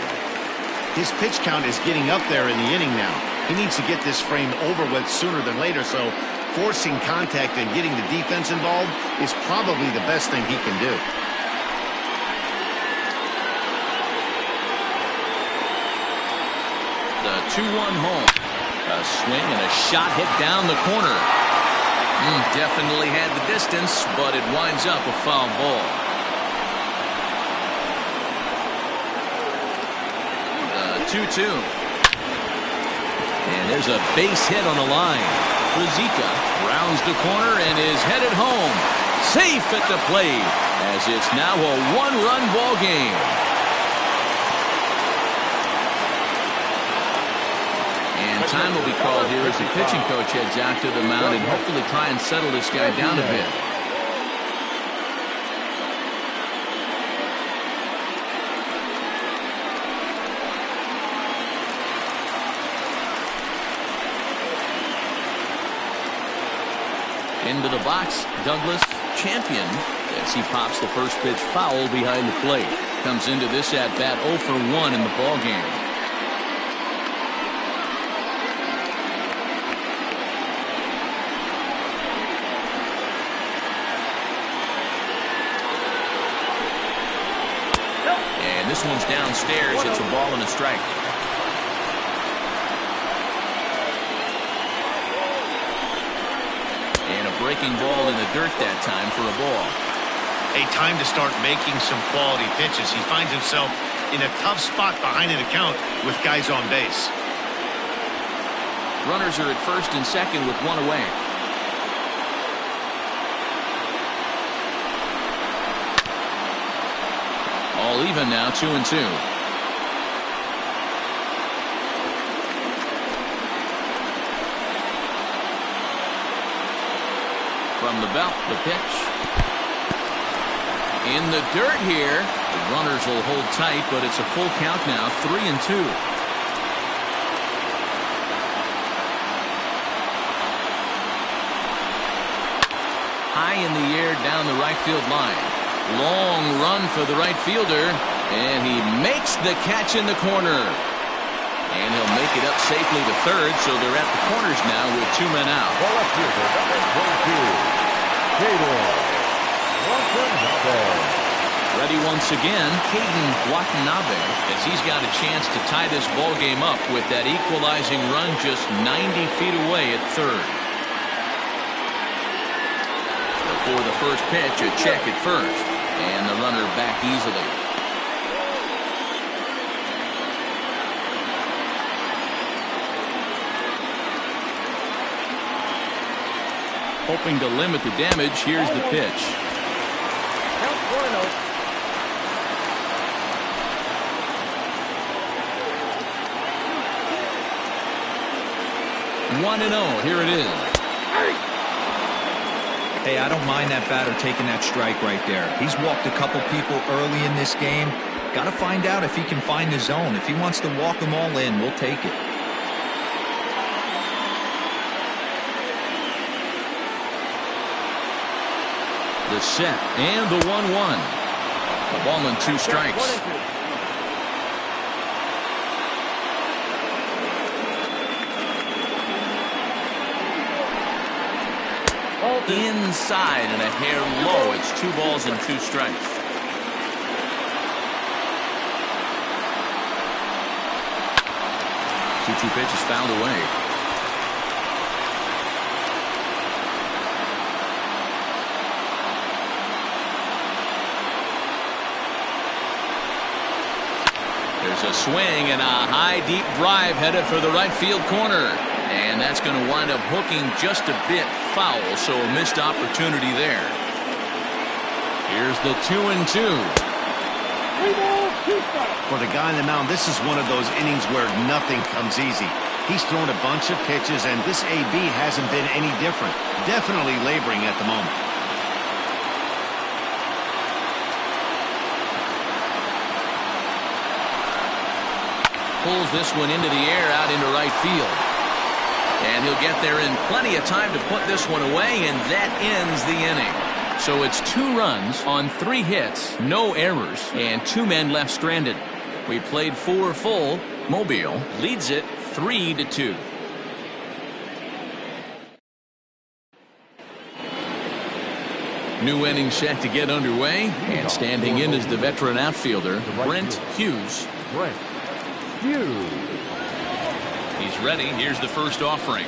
His pitch count is getting up there in the inning now. He needs to get this frame over with sooner than later, so forcing contact and getting the defense involved is probably the best thing he can do. The 2-1 home. A swing and a shot hit down the corner. Definitely had the distance, but it winds up a foul ball. The 2-2. And there's a base hit on the line. Rizika rounds the corner and is headed home. Safe at the plate as it's now a one-run ball game. And time will be called here as the pitching coach heads out to the mound and hopefully try and settle this guy down a bit. Into the box, Douglas Champion as he pops the first pitch foul behind the plate. Comes into this at bat 0 for 1 in the ball game. And this one's downstairs. It's a ball and a strike. And a breaking ball in the dirt that time for a ball. A time to start making some quality pitches. He finds himself in a tough spot behind an account with guys on base. Runners are at first and second with one away. All even now, 2-2. From the belt, the pitch. In the dirt here. The runners will hold tight, but it's a full count now, 3-2. High in the air down the right field line. Long run for the right fielder, and he makes the catch in the corner. And he'll make it up safely to third, so they're at the corners now with 2 men out. The left fielder, number 22, Ready once again, Caden Watanabe, as he's got a chance to tie this ball game up with that equalizing run just 90 feet away at third. For the first pitch, a check at first, and the runner back easily. Hoping to limit the damage, here's the pitch. 1-0, here it is. Hey, I don't mind that batter taking that strike right there. He's walked a couple people early in this game. Got to find out if he can find the zone. If he wants to walk them all in, we'll take it. The set and the 1-1. The ball and 2 strikes. inside and a hair low. It's 2 balls and 2 strikes. Two pitches fouled away. There's a swing and a high deep drive headed for the right field corner. And that's going to wind up hooking just a bit foul, so a missed opportunity there. Here's the 2-2. 3 balls, 2 strikes. For the guy on the mound, this is one of those innings where nothing comes easy. He's thrown a bunch of pitches, and this AB hasn't been any different. Definitely laboring at the moment. Pulls this one into the air out into right field. And he'll get there in plenty of time to put this one away, and that ends the inning. So it's 2 runs on 3 hits, no errors, and 2 men left stranded. We played 4 full. Mobile leads it 3-2. New inning set to get underway, and standing in is the veteran outfielder, Brent Hughes. Brent Hughes. He's ready. Here's the first offering.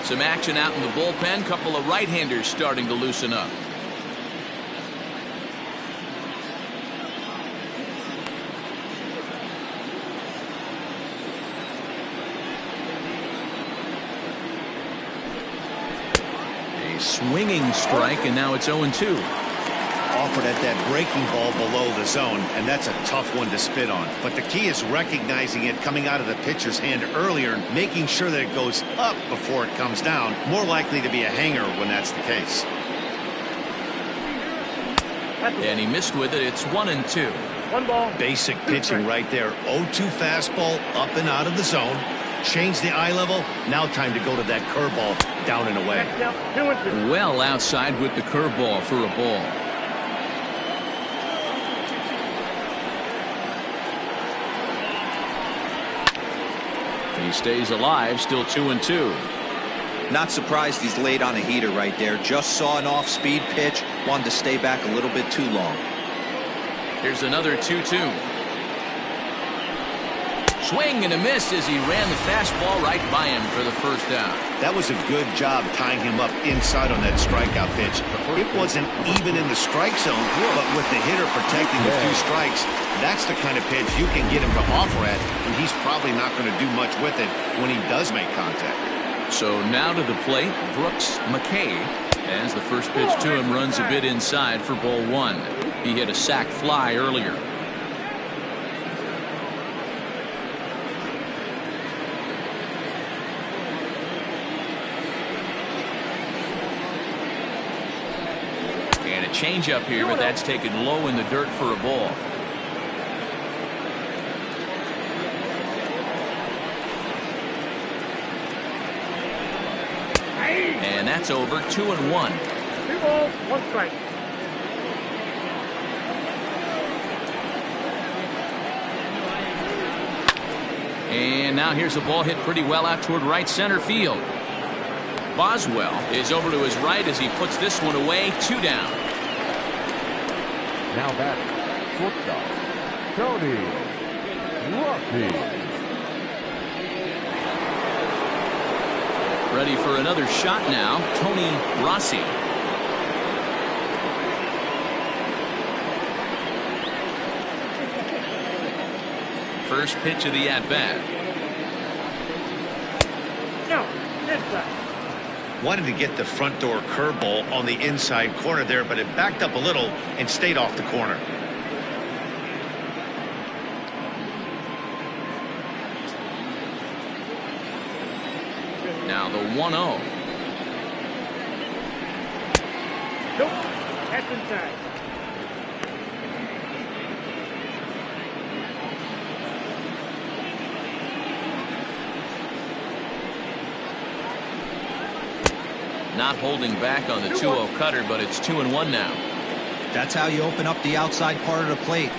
Some action out in the bullpen. Couple of right-handers starting to loosen up. A swinging strike, and now it's 0-2. Offered at that breaking ball below the zone, and that's a tough one to spit on. But the key is recognizing it coming out of the pitcher's hand earlier and making sure that it goes up before it comes down. More likely to be a hanger when that's the case. And he missed with it. It's 1-2. 1 ball. Basic pitching right there. 0-2 fastball up and out of the zone. Change the eye level. Now time to go to that curveball down and away. Next count, 2-2. Well outside with the curveball for a ball. He stays alive, still 2-2. Not surprised he's laid on a heater right there. Just saw an off-speed pitch. Wanted to stay back a little bit too long. Here's another 2-2. Swing and a miss as he ran the fastball right by him for the first down. That was a good job tying him up inside on that strikeout pitch. It wasn't even in the strike zone, but with the hitter protecting the 2 strikes, that's the kind of pitch you can get him to offer at, and he's probably not going to do much with it when he does make contact. So now to the plate, Brooks McKay, as the first pitch to him runs a bit inside for ball 1. He hit a sac fly earlier. And a changeup here, but that's taken low in the dirt for a ball. And that's over. 2-1. 2 balls, 1 strike. And now here's a ball hit pretty well out toward right center field. Boswell is over to his right as he puts this one away. 2 down. Now back, shortstop, Tony Rossi. Ready for another shot now, Tony Rossi. First pitch of the at-bat. No, inside. Wanted to get the front door curveball on the inside corner there, but it backed up a little and stayed off the corner. Now the 1-0. Nope, that's inside. Not holding back on the 2-0 cutter, but it's 2-1 now. That's how you open up the outside part of the plate.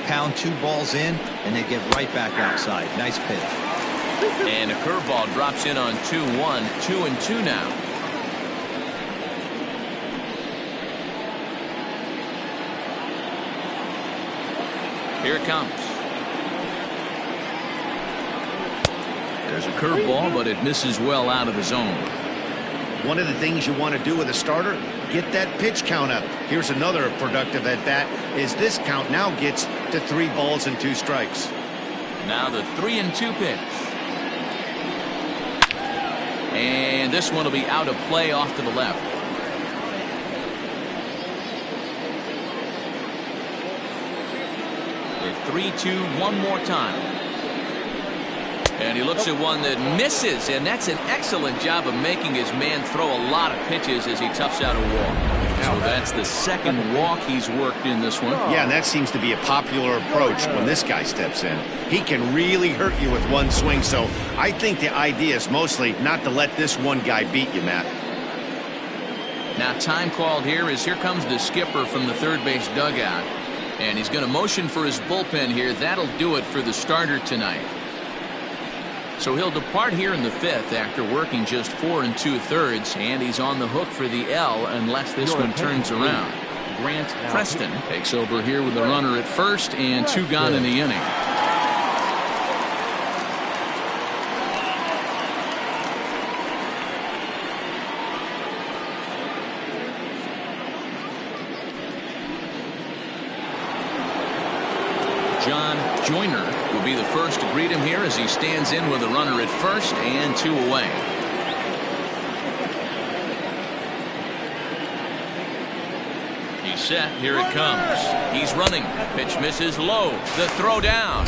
Pound 2 balls in, and they get right back outside. Nice pitch. And a curveball drops in on 2-1, 2-2 now. Here it comes. There's a curveball, but it misses well out of the zone. One of the things you want to do with a starter, get that pitch count up. Here's another productive at bat, is this count now gets to 3 balls and 2 strikes. Now the 3-2 pitch. And this one will be out of play off to the left. The 3-2 one more time. And he looks at one that misses, and that's an excellent job of making his man throw a lot of pitches as he toughs out a walk. So that's the second walk he's worked in this one. Yeah, and that seems to be a popular approach when this guy steps in. He can really hurt you with one swing, so I think the idea is mostly not to let this one guy beat you, Matt. Now time called here as here comes the skipper from the third base dugout. And he's going to motion for his bullpen here. That'll do it for the starter tonight. So he'll depart here in the 5th after working just 4 2/3, and he's on the hook for the L unless this one turns around. Grant Preston takes over here with a runner at first and 2 gone in the inning. John Joyner will be the first to greet him here as he stands in with a runner at first and 2 away. He's set. Here it comes. He's running. Pitch misses low. The throw down.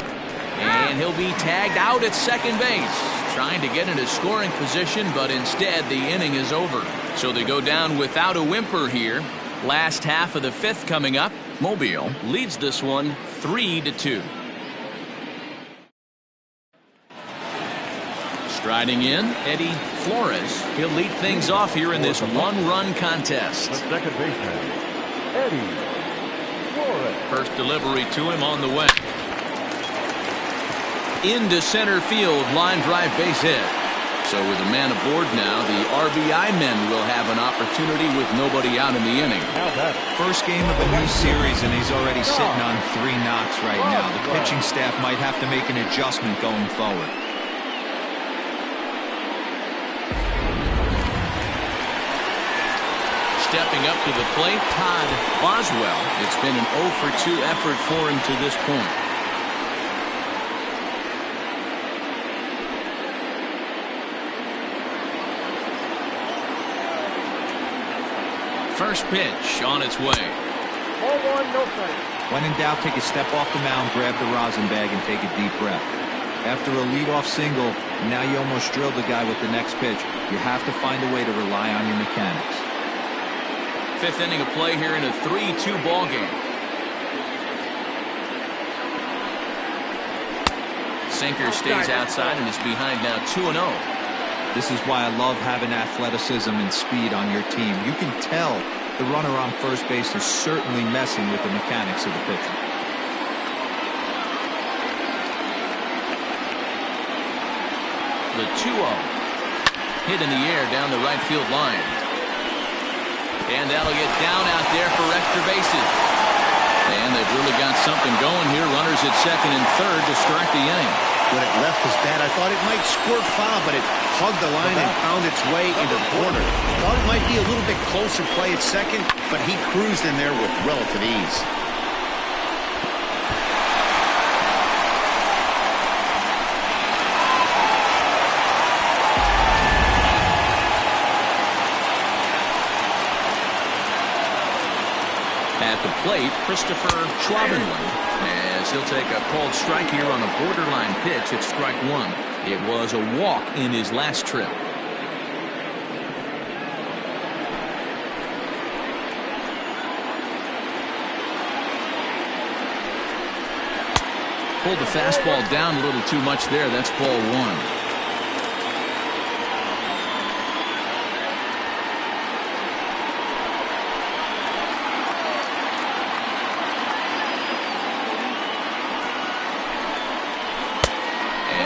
And he'll be tagged out at second base. Trying to get into scoring position, but instead the inning is over. So they go down without a whimper here. Last half of the 5th coming up. Mobile leads this one 3-2. Striding in, Eddie Flores. He'll lead things off here in this one-run contest. The second baseman, Eddie Flores. First delivery to him on the way. Into center field, line drive base hit. So with a man aboard now, the RBI men will have an opportunity with nobody out in the inning. First game of a new series, and he's already sitting on 3 knocks right now. The pitching staff might have to make an adjustment going forward. Stepping up to the plate, Todd Boswell. It's been an 0 for 2 effort for him to this point. First pitch on its way. 0-1, no strike. When in doubt, take a step off the mound, grab the rosin bag, and take a deep breath. After a leadoff single, now you almost drilled the guy with the next pitch. You have to find a way to rely on your mechanics. 5th inning of play here in a 3-2 ball game. Sinker stays outside and is behind now 2-0. This is why I love having athleticism and speed on your team. You can tell the runner on first base is certainly messing with the mechanics of the pitcher. The 2-0 hit in the air down the right field line. And that'll get down out there for extra bases. And they've really got something going here. Runners at second and third to start the inning. When it left his bat, I thought it might squirt foul, but it hugged the line and found its way into the corner. Thought it might be a little bit closer play at second, but he cruised in there with relative ease. At the plate, Christopher Schwabenland, as he'll take a called strike here on a borderline pitch at strike 1. It was a walk in his last trip. Pulled the fastball down a little too much there. That's ball 1.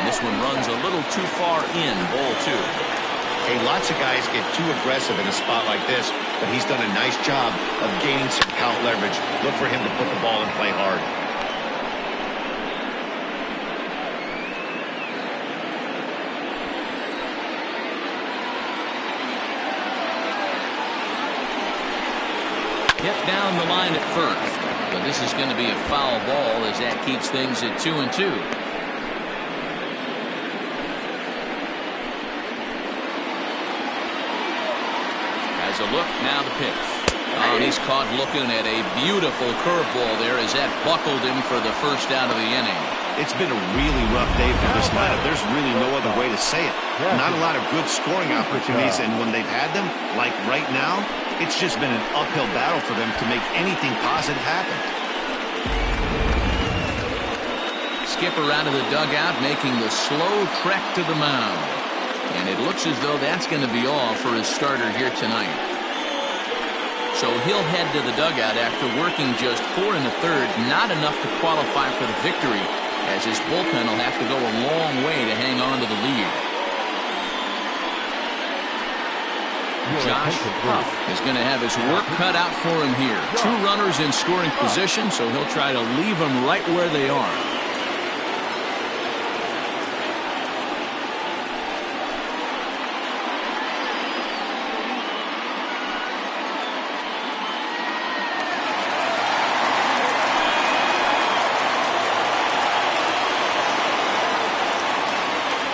This one runs a little too far in, ball 2. Hey, lots of guys get too aggressive in a spot like this, but he's done a nice job of gaining some count leverage. Look for him to put the ball and play hard. Hit down the line at first, but this is going to be a foul ball as that keeps things at 2-2. Has a look, now the pitch. Oh, and he's caught looking at a beautiful curveball there as that buckled him for the first out of the inning. It's been a really rough day for this lineup. There's really no other way to say it. Not a lot of good scoring opportunities, and when they've had them, like right now, it's just been an uphill battle for them to make anything positive happen. Skipper out of the dugout making the slow trek to the mound. And it looks as though that's going to be all for his starter here tonight. So he'll head to the dugout after working just 4 1/3, not enough to qualify for the victory, as his bullpen will have to go a long way to hang on to the lead. Josh Huff is going to have his work cut out for him here. 2 runners in scoring position, so he'll try to leave them right where they are.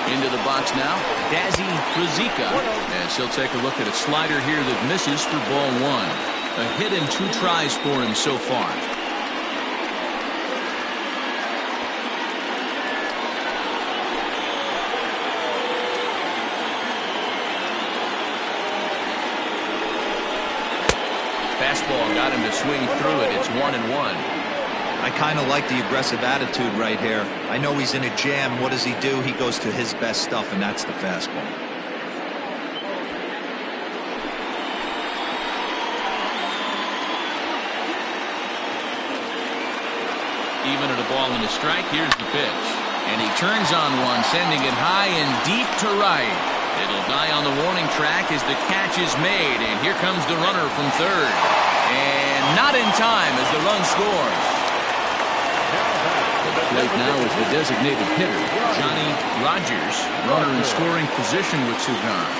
Into the box now, Dazzy Rizika, as he'll take a look at a slider here that misses for ball 1. A hit and 2 tries for him so far. Fastball got him to swing through it. It's 1-1. I kind of like the aggressive attitude right here. I know he's in a jam. What does he do? He goes to his best stuff, and that's the fastball. Even at a ball and a strike, here's the pitch. And he turns on one, sending it high and deep to right. It'll die on the warning track as the catch is made. And here comes the runner from third. And not in time as the run scores. Right now is the designated hitter, Johnny Rogers, runner in scoring position with 2 gone.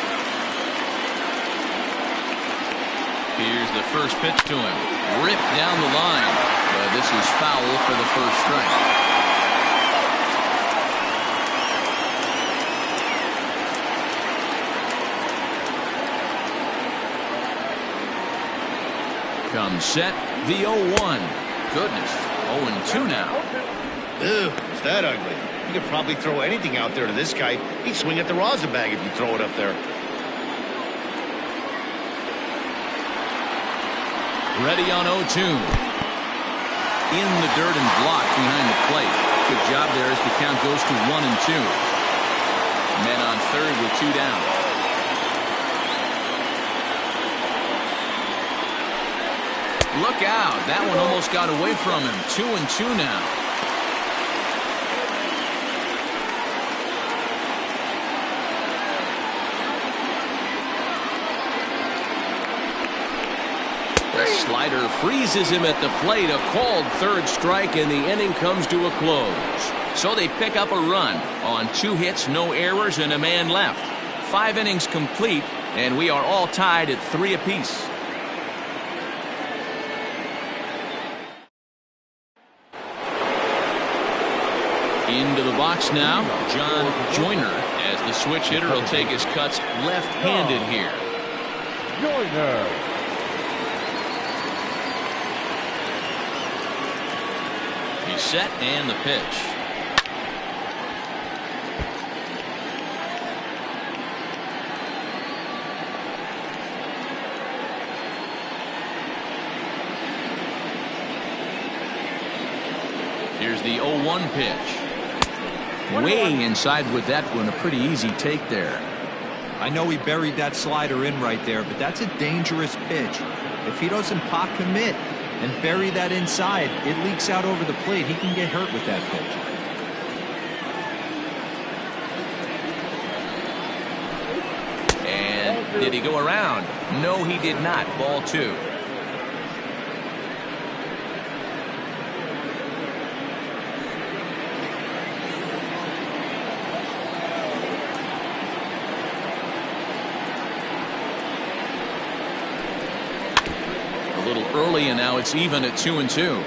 Here's the first pitch to him. Ripped down the line. But this is foul for the first strike. Comes set, the 0-1. Goodness, 0-2 now. Ew, is that ugly? You could probably throw anything out there to this guy. He'd swing at the rosin bag if you throw it up there. Ready on 0-2. In the dirt and blocked behind the plate. Good job there as the count goes to 1-2. Men on third with 2 down. Look out. That one almost got away from him. 2-2 now. The slider freezes him at the plate. A called third strike, and the inning comes to a close. So they pick up a run on 2 hits, no errors, and a man left. 5 innings complete, and we are all tied at 3 apiece. Into the box now, John Joyner, as the switch hitter will take his cuts left-handed here. Joyner. He's set, and the pitch. Here's the 0-1 pitch. Way inside with that one. A pretty easy take there. I know he buried that slider in right there, but that's a dangerous pitch. If he doesn't pop commit and bury that inside, it leaks out over the plate. He can get hurt with that pitch. Did he go around? No, he did not. Ball 2. A little early, and now it's even at 2-2.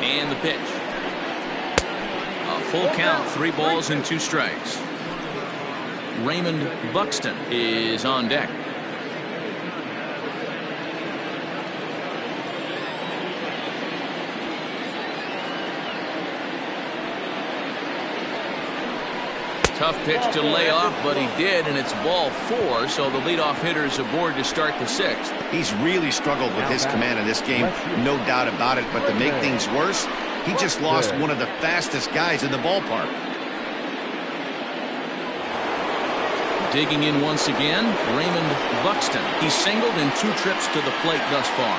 And the pitch. A full count, 3 balls and 2 strikes. Raymond Buxton is on deck. Tough pitch to lay off, but he did, and it's ball 4, so the leadoff hitter is aboard to start the 6th. He's really struggled with his command in this game, no doubt about it, but to make things worse, he just lost one of the fastest guys in the ballpark. Digging in once again, Raymond Buxton. He's singled in 2 trips to the plate thus far.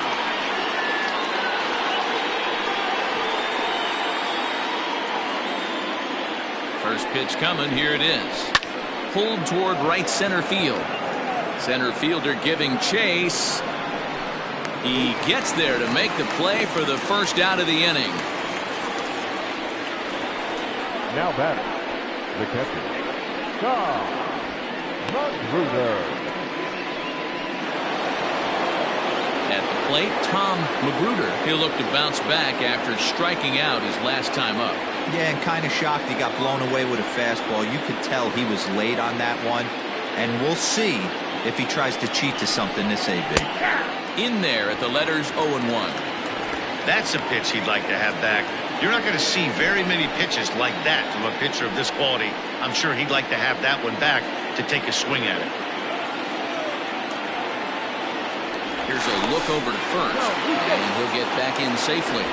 First pitch coming. Here it is. Pulled toward right center field. Center fielder giving chase. He gets there to make the play for the first out of the inning. Now batting, the catcher, Tom Magruder. At the plate, Tom Magruder. He'll look to bounce back after striking out his last time up. Yeah, and kind of shocked he got blown away with a fastball. You could tell he was late on that one. And we'll see if he tries to cheat to something this AB. In there at the letters 0-1. That's a pitch he'd like to have back. You're not going to see very many pitches like that from a pitcher of this quality. I'm sure he'd like to have that one back to take a swing at it. Here's a look over to first, and he'll get back in safely.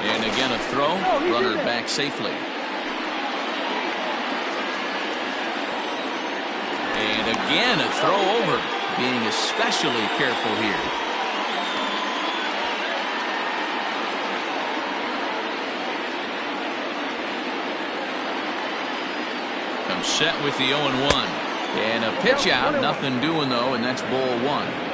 And again a throw, runner back safely. And again a throw over, being especially careful here. Comes set with the 0-1. And a pitch out, nothing doing though, and that's ball 1.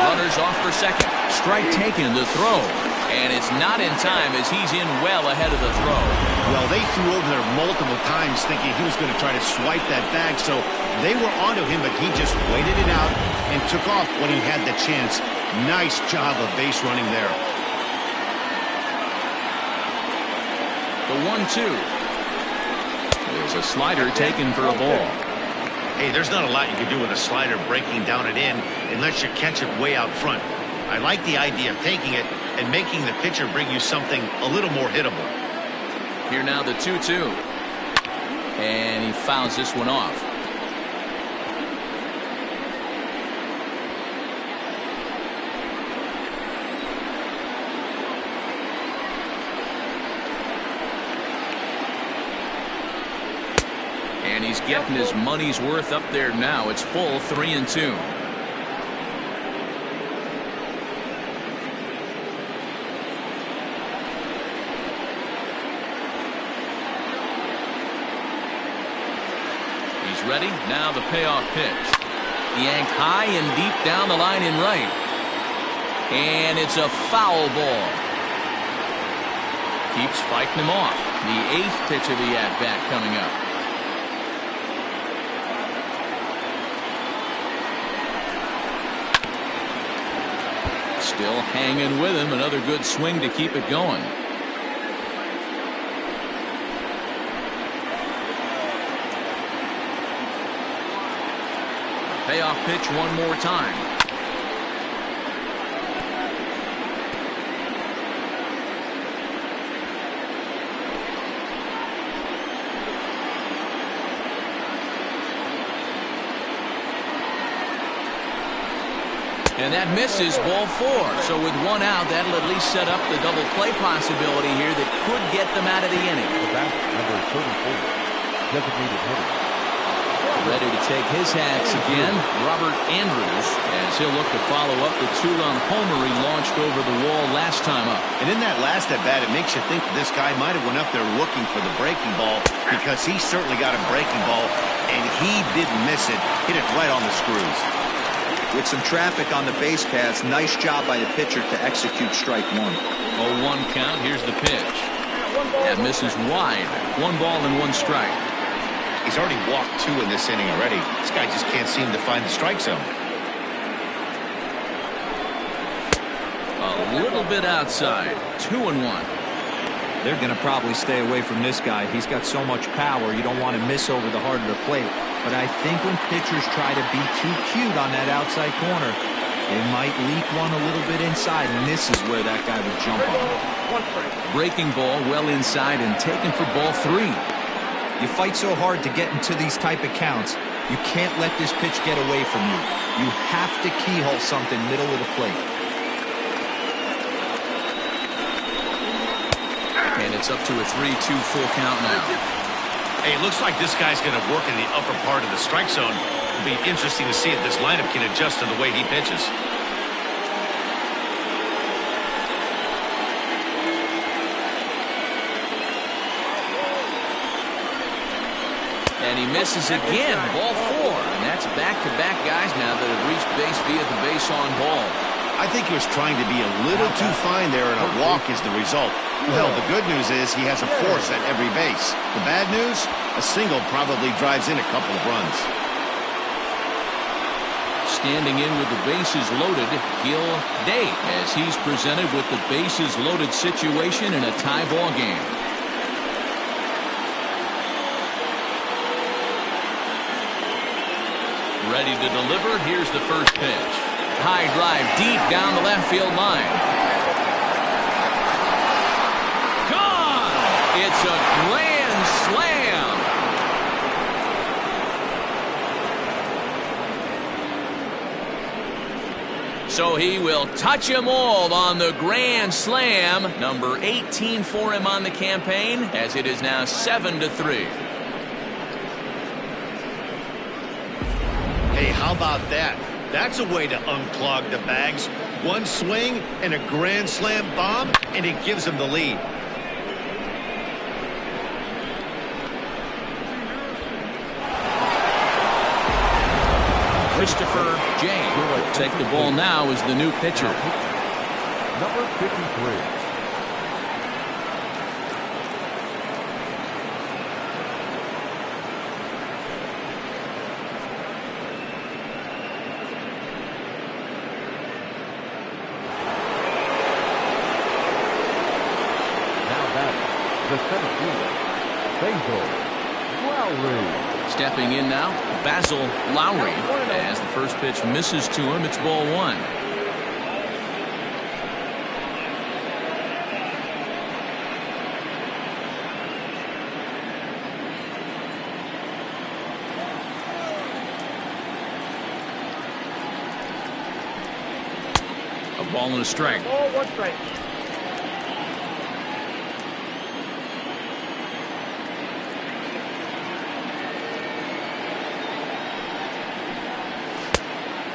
Runners off for second. Strike taken, the throw. And it's not in time as he's in well ahead of the throw. Well, they threw over there multiple times thinking he was going to try to swipe that bag, so they were onto him, but he just waited it out and took off when he had the chance. Nice job of base running there. The 1-2. There's a slider taken for a ball. Hey, there's not a lot you can do with a slider breaking down and in unless you catch it way out front. I like the idea of taking it and making the pitcher bring you something a little more hittable. Here now the 2-2. And he fouls this one off. And he's getting his money's worth up there now. It's full 3-2. He's ready. Now the payoff pitch. Yanked high and deep down the line in right. And it's a foul ball. Keeps fighting him off. The 8th pitch of the at-bat coming up. Still hanging with him. Another good swing to keep it going. Payoff pitch one more time. And that misses, ball 4. So with 1 out, that'll at least set up the double play possibility here that could get them out of the inning. Back, number 34, designated hitter. Ready to take his hats again, Robert Andrews, as he'll look to follow up the 2-run homer he launched over the wall last time up. And in that last at-bat, it makes you think this guy might have went up there looking for the breaking ball, because he certainly got a breaking ball, and he didn't miss it. Hit it right on the screws. With some traffic on the base paths, nice job by the pitcher to execute strike 1. 0-1 count. Here's the pitch. That misses wide. 1 ball and 1 strike. He's already walked 2 in this inning already. This guy just can't seem to find the strike zone. A little bit outside. 2-1. They're going to probably stay away from this guy. He's got so much power, you don't want to miss over the heart of the plate. But I think when pitchers try to be too cute on that outside corner, they might leak one a little bit inside, and this is where that guy would jump on. Breaking ball well inside and taken for ball 3. You fight so hard to get into these type of counts, you can't let this pitch get away from you. You have to keyhole something middle of the plate. And it's up to a 3-2 full count now. Hey, it looks like this guy's going to work in the upper part of the strike zone. It'll be interesting to see if this lineup can adjust to the way he pitches. And he misses again, ball 4. And that's back-to-back guys now that have reached base via the base on ball. I think he was trying to be a little too fine there, and a walk is the result. Well, the good news is he has a force at every base. The bad news, a single probably drives in a couple of runs. Standing in with the bases loaded, Gil Day, as he's presented with the bases loaded situation in a tie ball game. Ready to deliver. Here's the first pitch. High drive deep down the left field line. Gone! It's a grand slam. So he will touch them all on the grand slam. Number 18 for him on the campaign, as it is now 7-3. Hey, how about that? That's a way to unclog the bags. One swing and a grand slam bomb, and it gives him the lead. Christopher James will take the ball now as the new pitcher. Number 53. The center fielder, Basil Lowry. Stepping in now, Basil Lowry, as the first pitch misses to him. It's ball 1. A ball and a strike. Ball, 1 strike.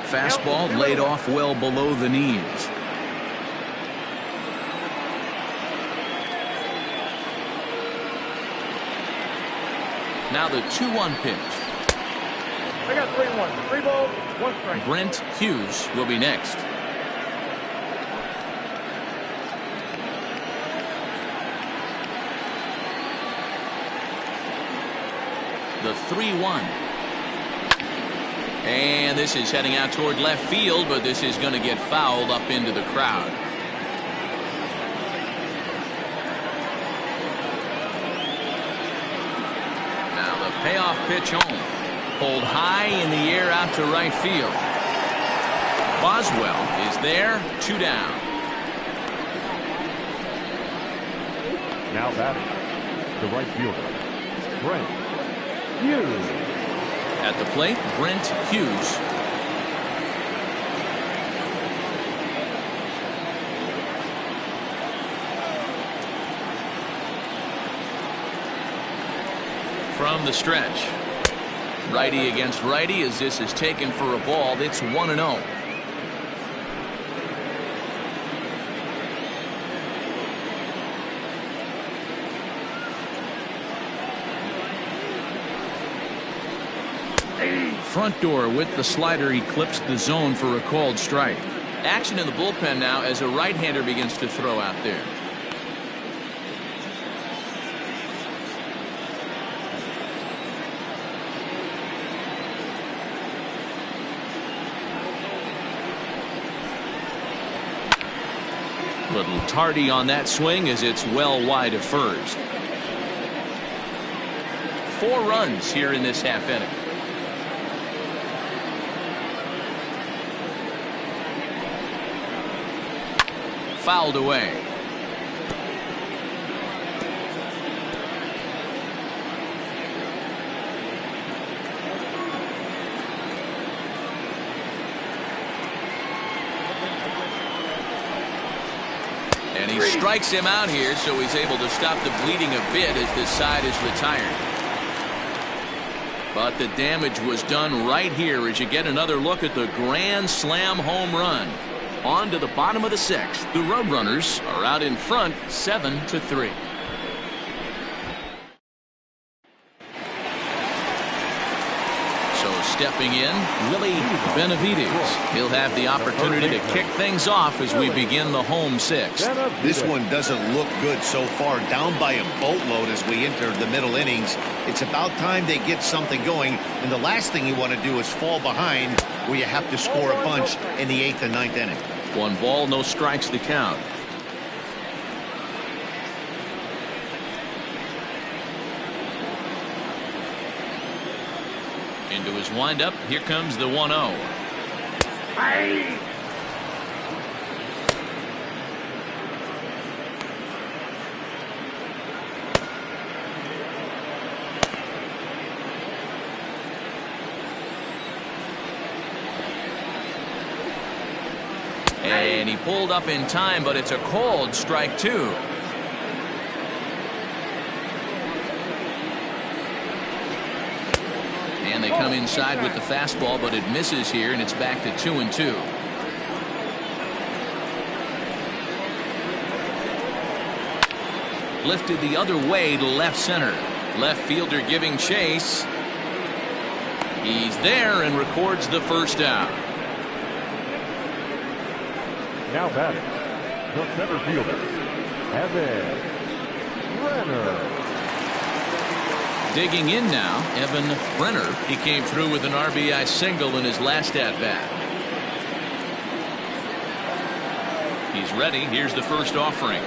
Fastball laid off well below the knees. Now the 2-1 pitch. I got 3-1. 3 balls, 1 strike. Brent Hughes will be next. The 3-1. And this is heading out toward left field, but this is going to get fouled up into the crowd. Now the payoff pitch home. Pulled high in the air out to right field. Boswell is there, 2 down. Now batting, the right fielder, Brent Hughes. At the plate, Brent Hughes. from the stretch. Righty against righty as this is taken for a ball. It's 1-0. Front door with the slider. He clips the zone for a called strike. Action in the bullpen now as a right-hander begins to throw out there. Little tardy on that swing as it's well wide of first. 4 runs here in this half inning. Fouled away. And he strikes him out here, so he's able to stop the bleeding a bit as this side is retired. But the damage was done right here as you get another look at the grand slam home run. On to the bottom of the 6th. The Roadrunners are out in front 7-3. So stepping in, Willie Benavides. He'll have the opportunity to kick things off as we begin the home 6th. This one doesn't look good so far. Down by a boatload as we enter the middle innings. It's about time they get something going, and the last thing you want to do is fall behind where you have to score a bunch in the 8th and 9th inning. 1 ball, no strikes to count. Into his windup. Here comes the 1-0. And he pulled up in time, but it's a called strike 2. And they come inside with the fastball, but it misses here, and it's back to 2-2. Lifted the other way to left center. Left fielder giving chase. He's there and records the first out. Now batting, the center fielder, Evan Brenner. Digging in now, Evan Brenner. He came through with an RBI single in his last at-bat. He's ready. Here's the first offering.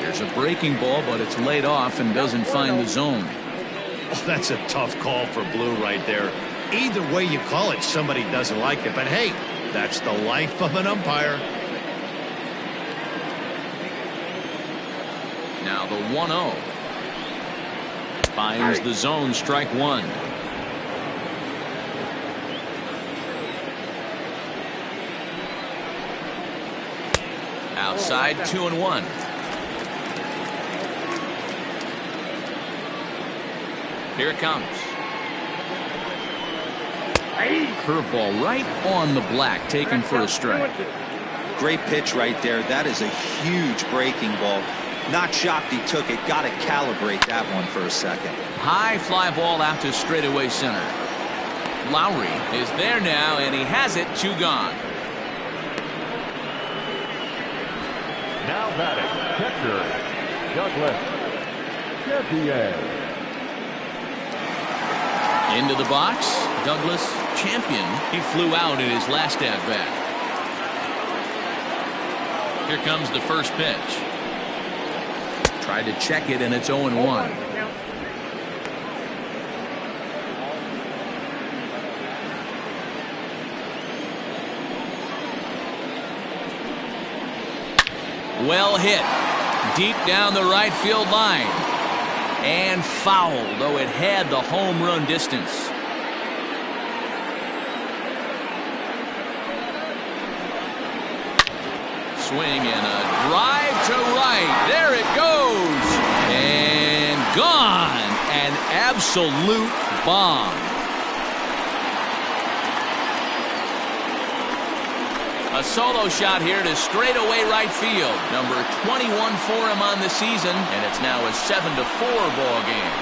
There's a breaking ball, but it's laid off and doesn't find the zone. Oh, that's a tough call for Blue right there. Either way you call it, somebody doesn't like it. But hey, that's the life of an umpire. Now the 1-0. Finds the zone, strike 1. Outside, 2-1. Here it comes. Curveball right on the black, taken for a strike. Great pitch right there. That is a huge breaking ball. Not shocked he took it. Got to calibrate that one for a second. High fly ball out to straightaway center. Lowry is there now, and he has it. 2 gone. Now batting, catcher, Douglas Champion. Into the box, Douglas Champion. He flew out in his last at-bat. Here comes the first pitch. Tried to check it, and it's 0-1. Well hit. Deep down the right field line. And fouled, though it had the home run distance. Swing and a drive to right. There it goes. And gone. And absolute bomb. A solo shot here to straightaway right field. Number 21 for him on the season, and it's now a 7-4 ball game.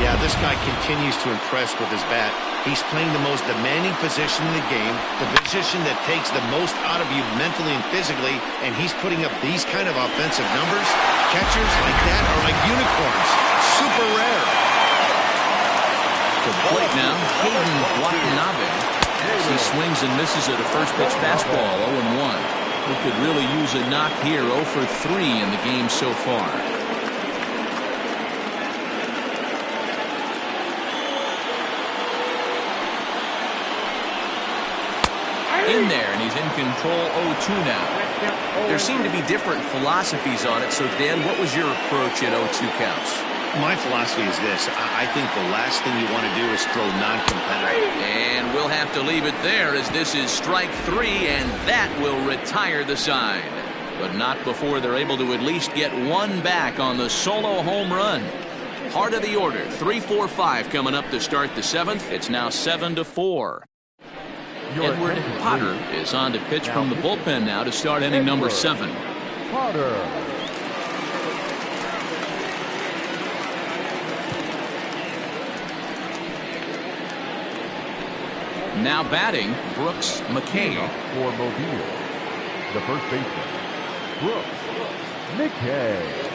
Yeah, this guy continues to impress with his bat. He's playing the most demanding position in the game, the position that takes the most out of you mentally and physically, and he's putting up these kind of offensive numbers. Catchers like that are like unicorns. Super rare. The plate now, Hayden Watanabe, as he swings and misses at a first pitch fastball, 0-1. He could really use a knock here, 0 for 3 in the game so far. In there, and he's in control, 0-2 now. There seem to be different philosophies on it, so Dan, what was your approach at 0-2 counts? My philosophy is this. I think the last thing you want to do is throw non-competitive. And we'll have to leave it there as this is strike 3, and that will retire the side. But not before they're able to at least get one back on the solo home run. Heart of the order, 3-4-5 coming up to start the 7th. It's now 7-4. Edward Potter is on to pitch from the bullpen now to start inning number 7. Potter. Now batting, Brooks McKay. For Mudville, the first baseman, Brooks McKay.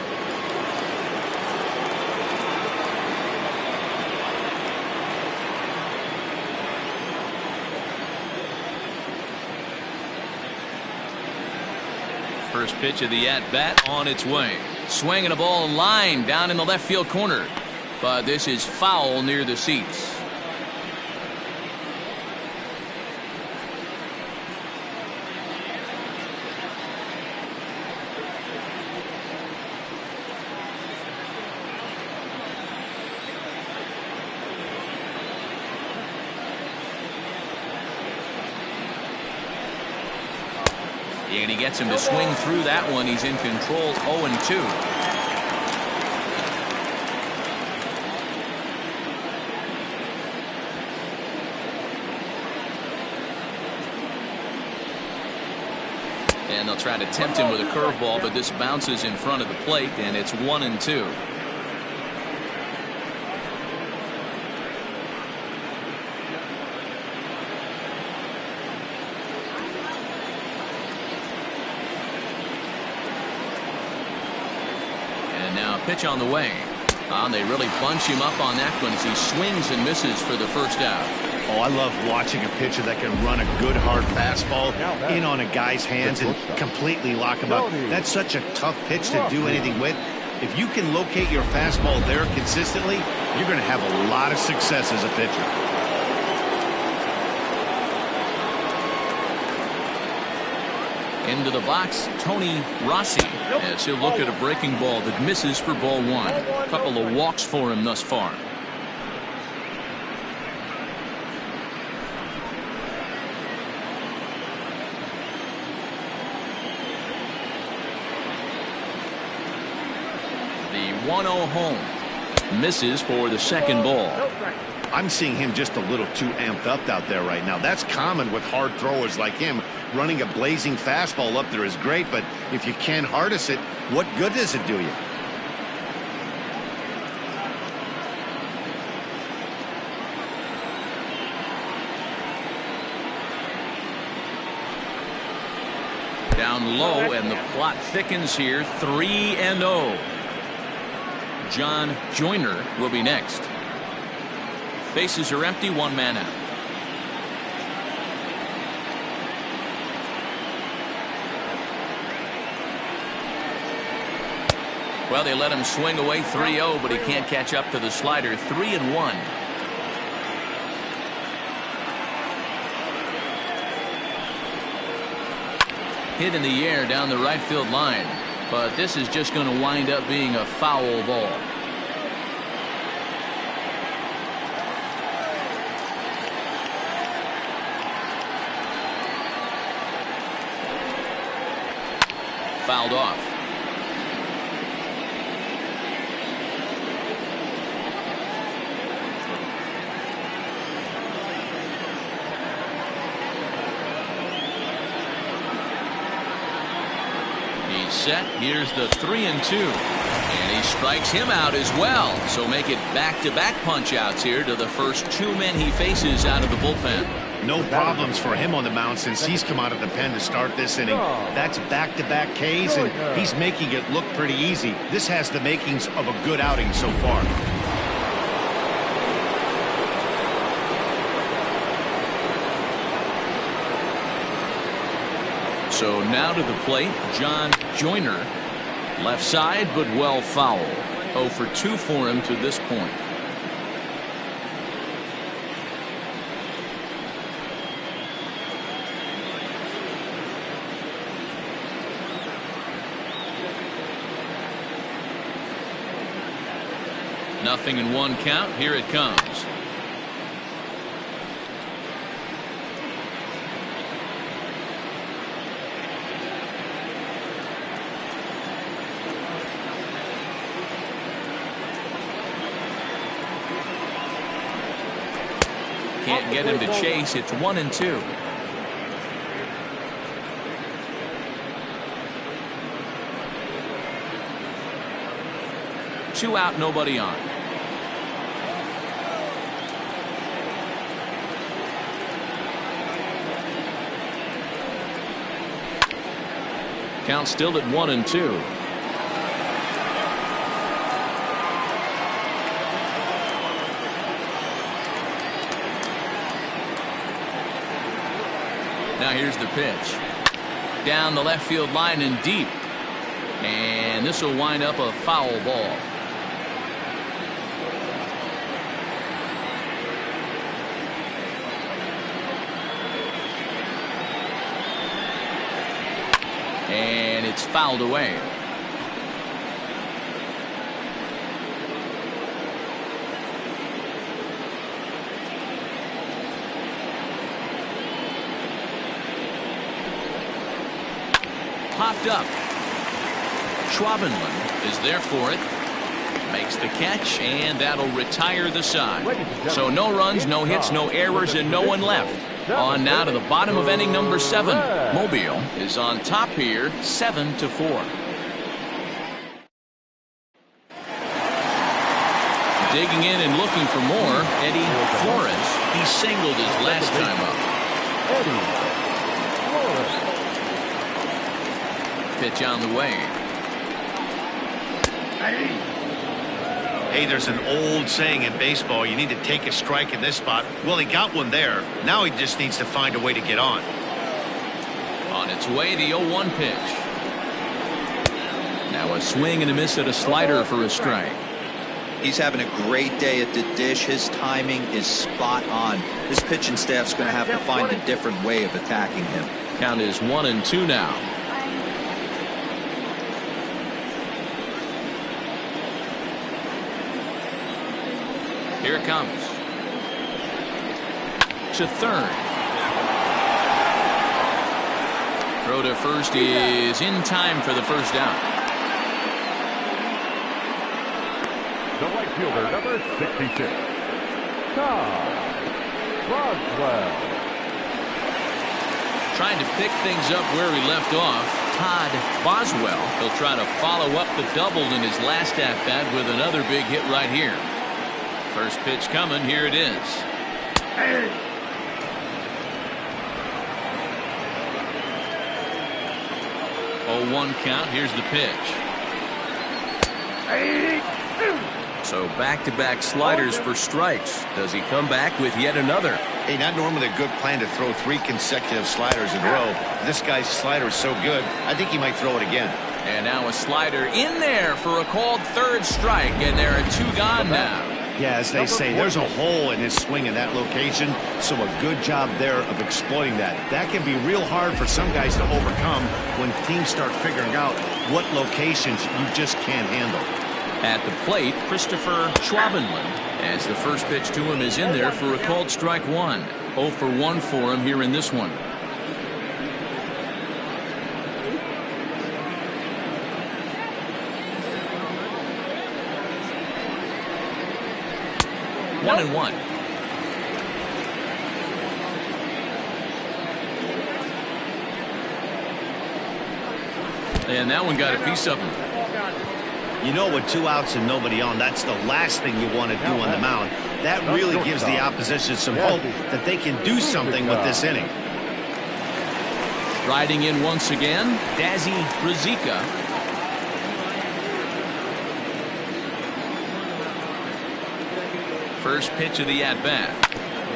First pitch of the at-bat on its way. Swinging a ball line down in the left field corner. But this is foul near the seats. And he gets him to swing through that one. He's in control, 0-2. And they'll try to tempt him with a curveball, but this bounces in front of the plate, and it's 1-2. Pitch on the way. They really bunch him up on that one as he swings and misses for the first out. Oh, I love watching a pitcher that can run a good hard fastball in on a guy's hands and completely lock him up. That's such a tough pitch to do anything with. If you can locate your fastball there consistently, you're going to have a lot of success as a pitcher. Into the box, Tony Rossi, as he'll look at a breaking ball that misses for ball 1. A couple of walks for him thus far. The 1-0 home. Misses for the second ball. I'm seeing him just a little too amped up out there right now. That's common with hard throwers like him. Running a blazing fastball up there is great, but if you can't harness it, what good does it do you? Down low, and the plot thickens here, 3-0. John Joyner will be next. Bases are empty, one man out. Well, they let him swing away 3-0, but he can't catch up to the slider. 3-1. Hit in the air down the right field line, but this is just going to wind up being a foul ball. fouled off. He's set. Here's the 3-2. And he strikes him out as well. So make it back-to-back punch-outs here to the first 2 men he faces out of the bullpen. No problems for him on the mound since he's come out of the pen to start this inning. That's back-to-back Ks, and he's making it look pretty easy. This has the makings of a good outing so far. So now to the plate, John Joyner. Left side, but well foul. 0 for 2 for him to this point. Nothing in 1 count. Here it comes. Can't get him to chase. It's 1-2. Two out, nobody on. Count still at 1-2. Now here's the pitch. Down the left field line and deep. And this will wind up a foul ball. And it's fouled away. Popped up. Schwabenland is there for it. Makes the catch, and that'll retire the side. So no runs, no hits, no errors, and no one left. On now to the bottom of inning number 7. Mobile is on top here, 7-4. Digging in and looking for more, Eddie Flores. He singled his last time up. Pitch on the way. Hey, there's an old saying in baseball, you need to take a strike in this spot. Well, he got one there. Now he just needs to find a way to get on. On its way, the 0-1 pitch. Now a swing and a miss at a slider for a strike. He's having a great day at the dish. His timing is spot on. His pitching staff's going to have to find a different way of attacking him. Count is 1-2 now. Here it comes. To third. Throw to first is in time for the first down. The right fielder, number 66, Todd Boswell. Trying to pick things up where he left off. Todd Boswell. He'll try to follow up the double in his last at-bat with another big hit right here. First pitch coming. Here it is. 0-1 count. Here's the pitch. So back-to-back sliders for strikes. Does he come back with yet another? Hey, not normally a good plan to throw 3 consecutive sliders in a row. This guy's slider is so good, I think he might throw it again. And now a slider in there for a called third strike, and there are 2 gone now. Yeah, as they say, there's a hole in his swing in that location, so a good job there of exploiting that. That can be real hard for some guys to overcome when teams start figuring out what locations you just can't handle. At the plate, Christopher Schwabenland, as the first pitch to him is in there for a called strike 1. 0 for 1 for him here in this one. 1-1. And that one got a piece of him. You know, with 2 outs and nobody on, that's the last thing you want to do on the mound. That really gives the opposition some hope that they can do something with this inning. Riding in once again, Dazzy Rizika. First pitch of the at-bat.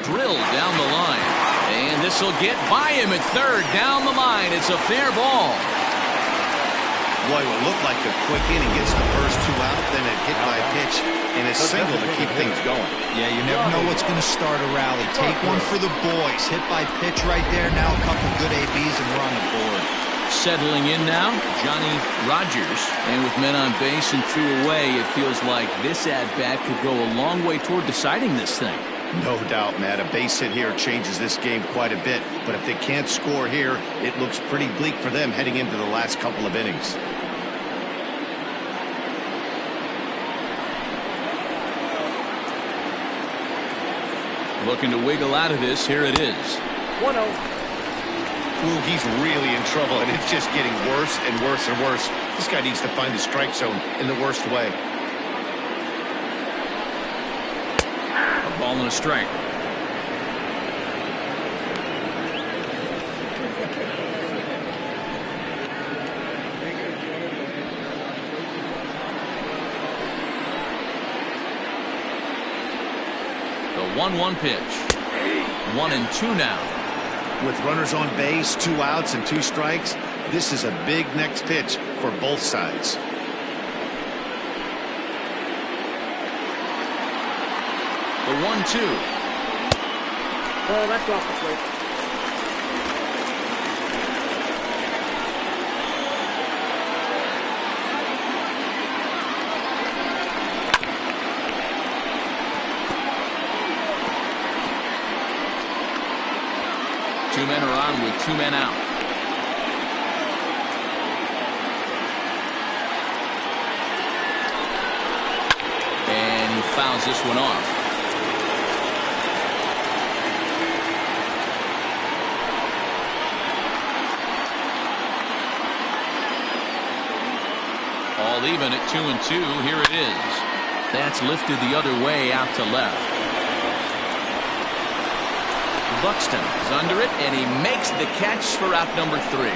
Drilled down the line. And this will get by him at third. Down the line. It's a fair ball. Boy, it will look like a quick inning. Gets the first 2 out, then a hit by pitch and a single to keep things going. Yeah, you never know what's going to start a rally. Take one for the boys. Hit by pitch right there. Now a couple good ABs and we're on the board. Settling in now, Johnny Rogers. And with men on base and 2 away, it feels like this at-bat could go a long way toward deciding this thing. No doubt, Matt. A base hit here changes this game quite a bit. But if they can't score here, it looks pretty bleak for them heading into the last couple of innings. Looking to wiggle out of this. Here it is. 1-0. Ooh, he's really in trouble, and it's just getting worse and worse and worse. This guy needs to find the strike zone in the worst way. A ball and a strike. The 1-1 pitch. 1-2 now. With runners on base, 2 outs and 2 strikes, this is a big next pitch for both sides. The 1-2. Oh, that's off the plate. Two men are on with 2 men out. And he fouls this one off. All even at 2-2. Here it is. That's lifted the other way out to left. Buxton is under it, and he makes the catch for out number 3.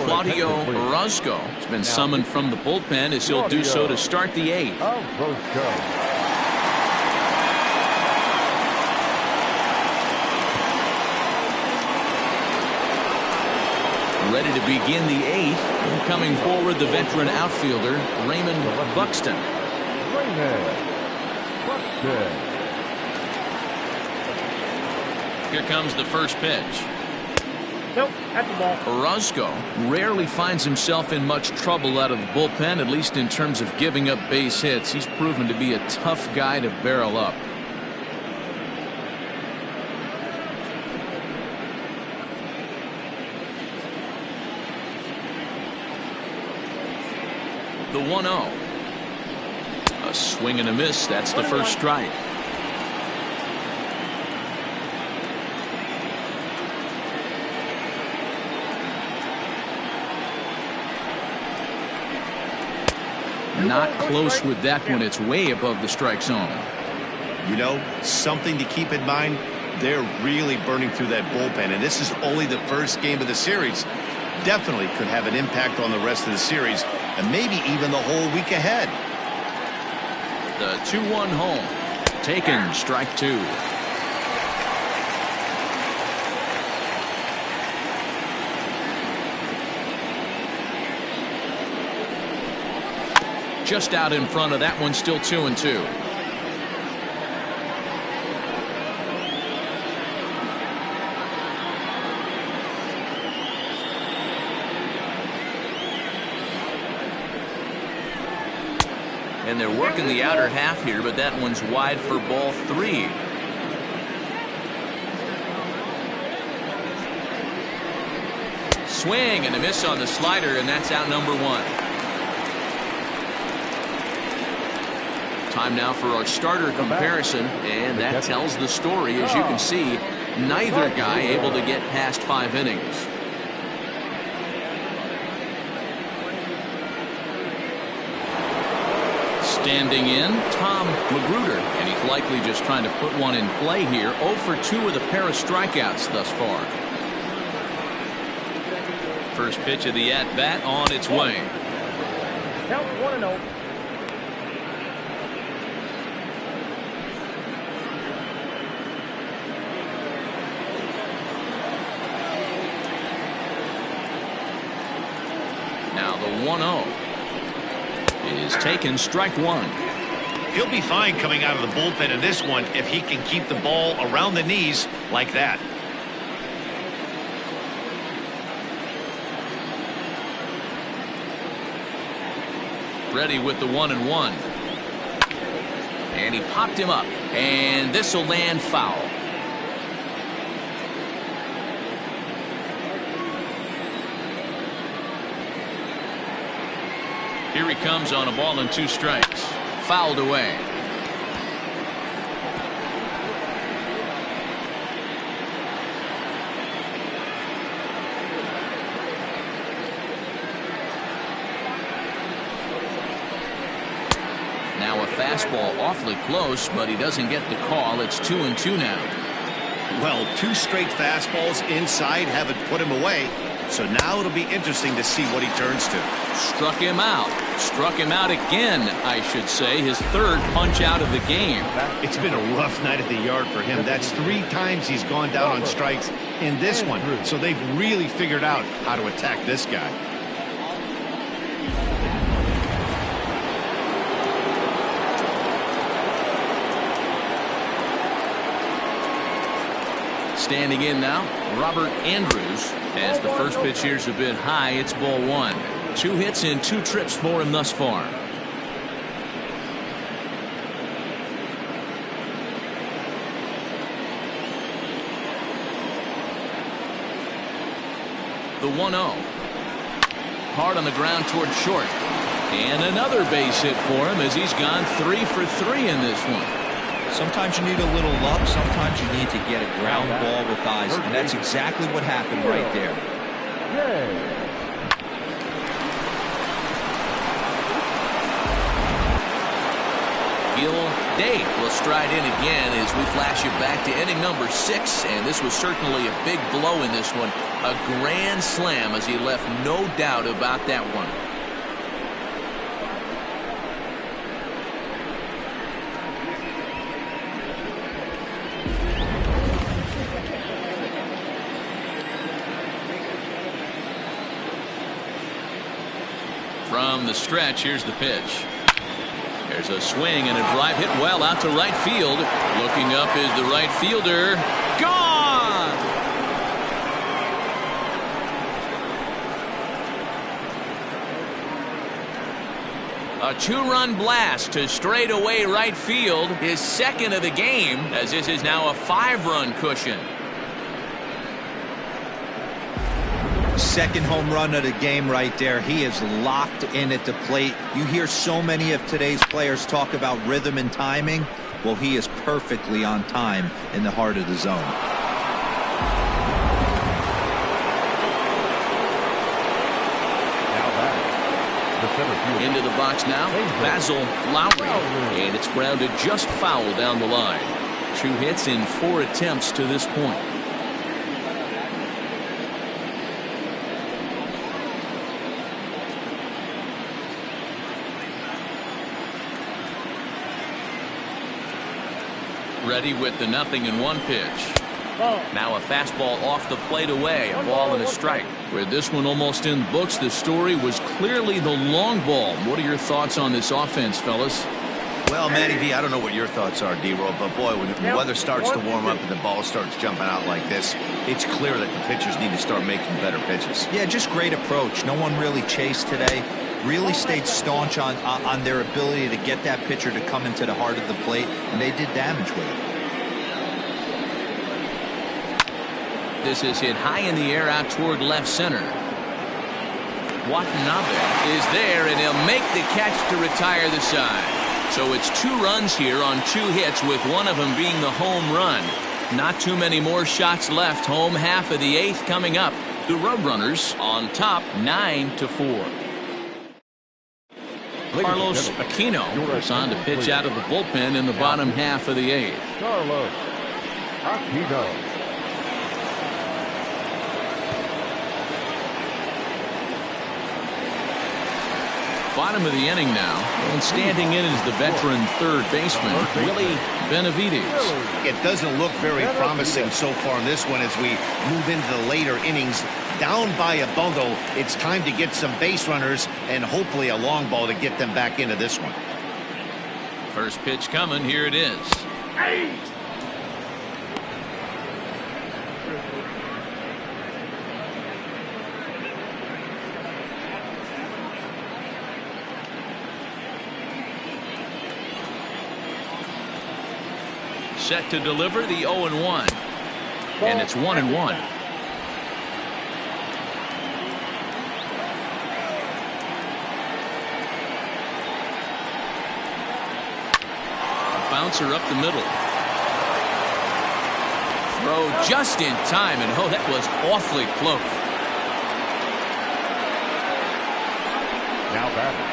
Claudio Orozco has been summoned from the bullpen as he'll do so to start the 8th. Ready to begin the 8th. Coming forward, the veteran outfielder, Raymond Buxton. Here comes the first pitch. Nope, that's the ball. Orozco rarely finds himself in much trouble out of the bullpen, at least in terms of giving up base hits. He's proven to be a tough guy to barrel up. The 1-0. A swing and a miss. That's the first strike. Not close with that one. It's way above the strike zone. You know, something to keep in mind, they're really burning through that bullpen, and this is only the first game of the series. Definitely could have an impact on the rest of the series and maybe even the whole week ahead. The 2-1 home. Taken, strike 2. Just out in front of that one, still 2-2. And they're working the outer half here, but that one's wide for ball 3. swing and a miss on the slider, and that's out number 1. Time now for our starter comparison, and that tells the story. As you can see, neither guy able to get past 5 innings. Standing in, Tom Magruder, and he's likely just trying to put one in play here. 0 for 2 with a pair of strikeouts thus far. First pitch of the at-bat on its way. Count 1-0. Now the 1-0 is taken, strike 1. He'll be fine coming out of the bullpen in this one if he can keep the ball around the knees like that. Ready with the 1-1. And he popped him up, and this will land foul. Here he comes on a ball and 2 strikes. Fouled away. Now a fastball awfully close, but he doesn't get the call. It's 2-2 now. Well, 2 straight fastballs inside haven't put him away. So now it'll be interesting to see what he turns to. Struck him out. Struck him out again, I should say. His 3rd punch out of the game. It's been a rough night at the yard for him. That's 3 times he's gone down on strikes in this one. So they've really figured out how to attack this guy. Standing in now, Robert Andrews, as the first pitch here's a bit high. It's ball 1. 2 hits and 2 trips for him thus far. The 1-0. Hard on the ground toward short. And another base hit for him as he's gone 3 for 3 in this one. Sometimes you need a little luck. Sometimes you need to get a ground ball with eyes. And that's exactly what happened right there. Dave will stride in again as we flash it back to inning number 6. And this was certainly a big blow in this one. A grand slam as he left no doubt about that one. From the stretch, here's the pitch. There's a swing and a drive hit well out to right field. Looking up is the right fielder. Gone! A 2-run blast to straightaway right field. His 2nd of the game, as this is now a 5-run cushion. 2nd home run of the game right there. He is locked in at the plate. You hear so many of today's players talk about rhythm and timing. Well, he is perfectly on time in the heart of the zone. Into the box now, Basil Lowry, and it's grounded just foul down the line. 2 hits in 4 attempts to this point. Ready with the 0-1 pitch. Now a fastball off the plate away, a ball and a strike. With this one almost in the books, the story was clearly the long ball. What are your thoughts on this offense, fellas? Well, Matty V, I don't know what your thoughts are, D-Roll, but boy, when the weather starts to warm up and the ball starts jumping out like this, it's clear that the pitchers need to start making better pitches. Yeah, just great approach. No one really chased today. Really stayed staunch on their ability to get that pitcher to come into the heart of the plate, and they did damage with it. This is hit high in the air out toward left center. Watanabe is there, and he'll make the catch to retire the side. So it's 2 runs here on 2 hits, with one of them being the home run. Not too many more shots left. Home half of the 8th coming up. The Roadrunners on top 9-4. Carlos Aquino is on to pitch out of the bullpen in the bottom half of the 8th. Carlos Aquino. Bottom of the inning now, and standing in is the veteran third baseman, Willie Benavides. It doesn't look very promising so far in this one as we move into the later innings. Down by a bundle, it's time to get some base runners and hopefully a long ball to get them back into this one. First pitch coming, here it is. Set to deliver the 0-1. And it's 1-1. Bouncer up the middle. Throw just in time, and oh, that was awfully close. Now batting,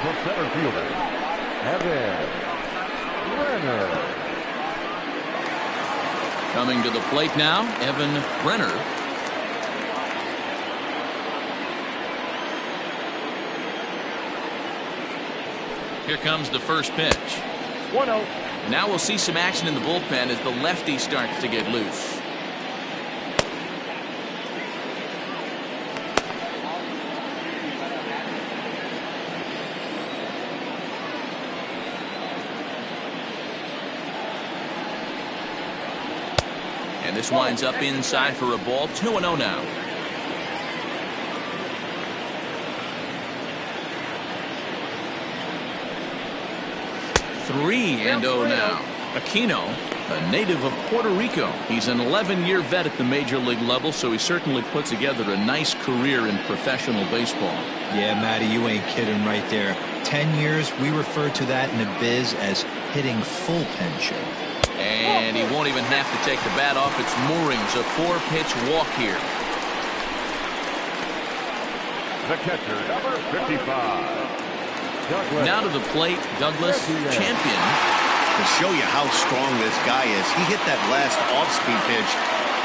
the center fielder, Evan Brenner. Coming to the plate now, Evan Brenner. Here comes the first pitch. 1-0. Now we'll see some action in the bullpen as the lefty starts to get loose. And this winds up inside for a ball. 2-0 now. Three and 0 now. Aquino, a native of Puerto Rico. He's an 11-year vet at the major league level, so he certainly put together a nice career in professional baseball. Yeah, Matty, you ain't kidding right there. 10 years, we refer to that in the biz as hitting full pension. And he won't even have to take the bat off its moorings. A 4-pitch walk here. The catcher, number 55. Douglas. Now to the plate, Douglas Champion. To show you how strong this guy is, he hit that last off-speed pitch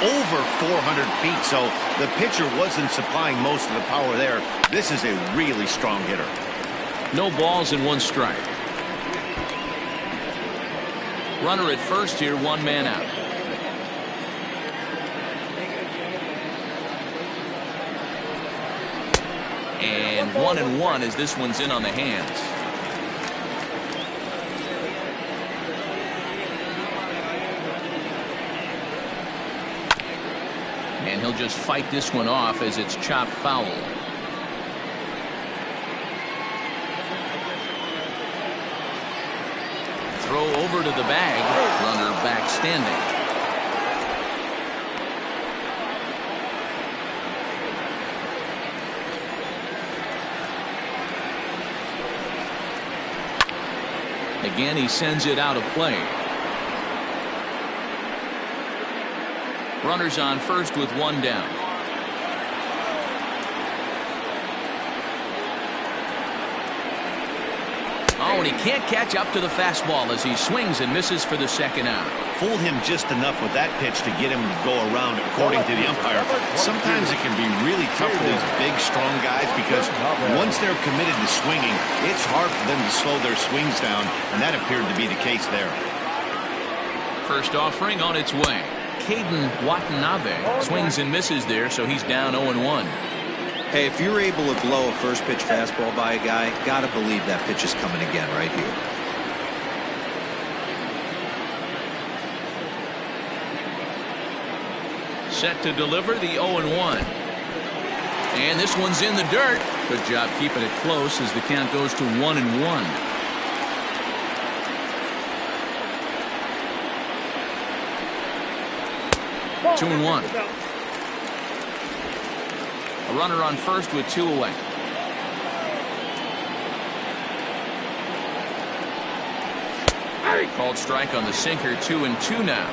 over 400 feet, so the pitcher wasn't supplying most of the power there. This is a really strong hitter. No balls and 1 strike. Runner at first here, 1 man out. And 1-1 as this one's in on the hands. And he'll just fight this one off as it's chopped foul. Throw over to the bag. Runner back standing. Again, he sends it out of play. Runners on first with 1 down. Oh, and he can't catch up to the fastball as he swings and misses for the 2nd out. Fooled him just enough with that pitch to get him to go around, according to the umpire. Sometimes it can be really tough for these big, strong guys because once they're committed to swinging, it's hard for them to slow their swings down, and that appeared to be the case there. First offering on its way. Caden Watanabe swings and misses there, so he's down 0-1. Hey, if you're able to blow a first pitch fastball by a guy, gotta believe that pitch is coming again right here. Set to deliver the 0-1. And this one's in the dirt. Good job keeping it close as the count goes to 1-1. Two and 1. A runner on first with 2 away. Called strike on the sinker, 2-2 now.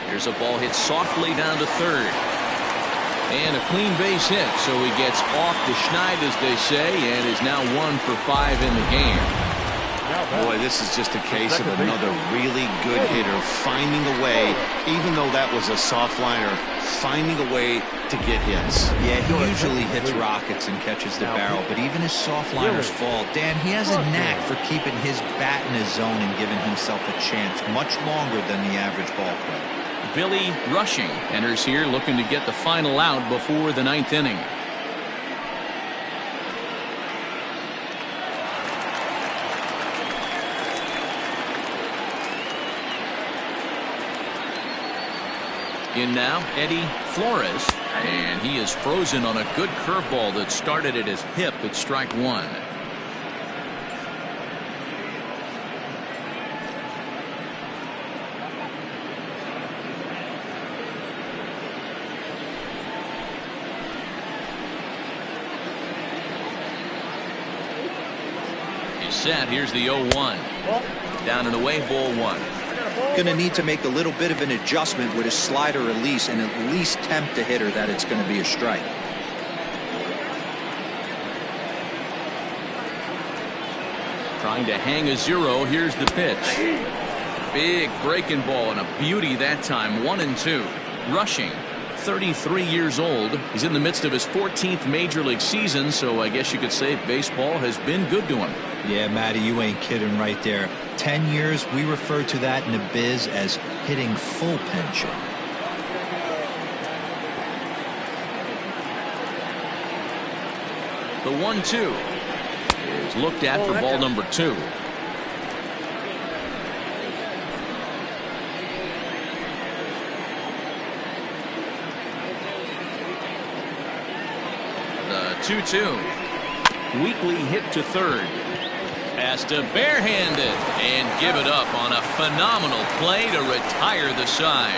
Here's a ball hit softly down to third. And a clean base hit, so he gets off the schneid, as they say, and is now 1 for 5 in the game. Boy, this is just a case of another really good hitter finding a way, even though that was a soft liner, finding a way to get hits. Yeah, he usually hits rockets and catches the barrel, but even his soft liners fall. Dan, he has a knack for keeping his bat in his zone and giving himself a chance much longer than the average ball player. Billy Rushing enters here, looking to get the final out before the 9th inning. In now, Eddie Flores, and he is frozen on a good curveball that started at his hip at strike 1. He's set. Here's the 0-1. Down and away, ball 1. Going to need to make a little bit of an adjustment with his slider release and at least tempt the hitter that it's going to be a strike. Trying to hang a 0. Here's the pitch. Big breaking ball and a beauty that time. 1-2. Rushing, 33 years old. He's in the midst of his 14th major league season, so I guess you could say baseball has been good to him. Yeah, Matty, you ain't kidding right there. 10 years, we refer to that in the biz as hitting full pension. The 1-2 is looked at for ball number 2. The 2-2. Weakly hit to third. Has to barehanded and give it up on a phenomenal play to retire the side.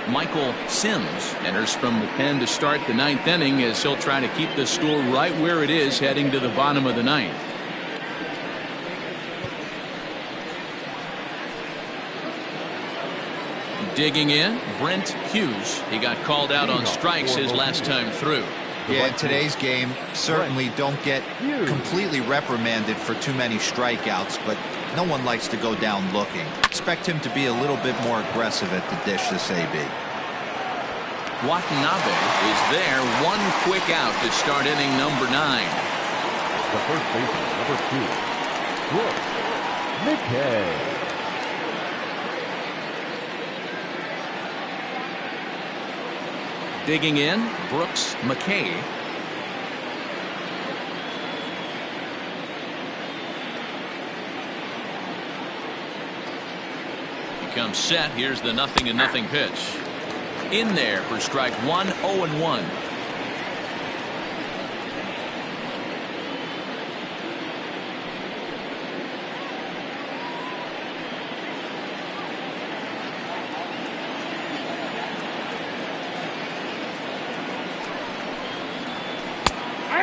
Michael Sims enters from the pen to start the 9th inning, as he'll try to keep the score right where it is heading to the bottom of the 9th. Digging in, Brent Hughes. He got called out on strikes his last time through. Yeah, in today's game, certainly don't get completely reprimanded for too many strikeouts, but no one likes to go down looking. Expect him to be a little bit more aggressive at the dish this AB. Watanabe is there. One quick out to start inning number 9. The first baseman, number 2, Brooks McKay. Digging in, Brooks McKay. He comes set. Here's the 0-0 pitch. In there for strike 1, 0-1.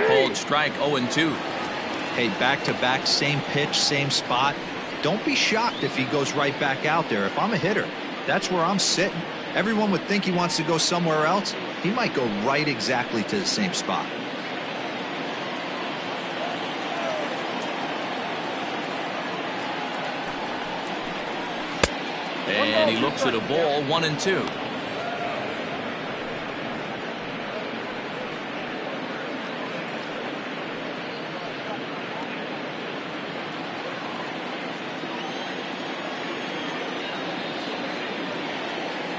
Called strike 0-2. Hey, back-to-back, same pitch, same spot. Don't be shocked if he goes right back out there. If I'm a hitter, that's where I'm sitting. Everyone would think he wants to go somewhere else. He might go right exactly to the same spot. And he looks at a ball, 1-2.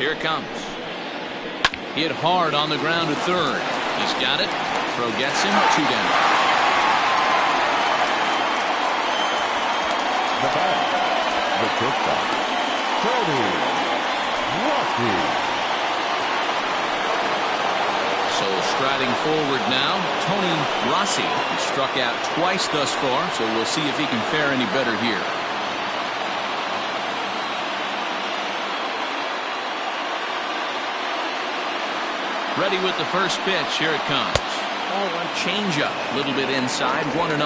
Here it comes. Hit hard on the ground to third. He's got it. Throw gets him. 2 down. The batter, the shortstop, Cody Rocky. So striding forward now, Tony Rossi. He struck out twice thus far, so we'll see if he can fare any better here. Ready with the first pitch. Here it comes. Oh, a changeup. A little bit inside. 1-0.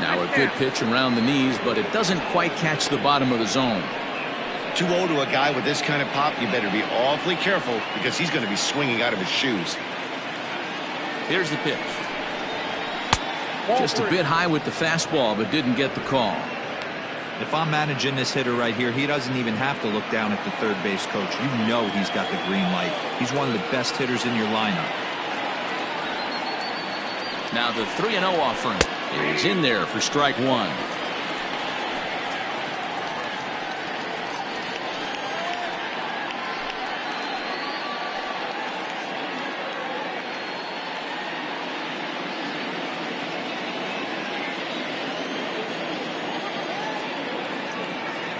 Now a good pitch around the knees, but it doesn't quite catch the bottom of the zone. 2-0 to a guy with this kind of pop. You better be awfully careful because he's going to be swinging out of his shoes. Here's the pitch. Just a bit high with the fastball, but didn't get the call. If I'm managing this hitter right here, he doesn't even have to look down at the third base coach. You know he's got the green light. He's one of the best hitters in your lineup. Now the 3-0 offering is in there for strike one.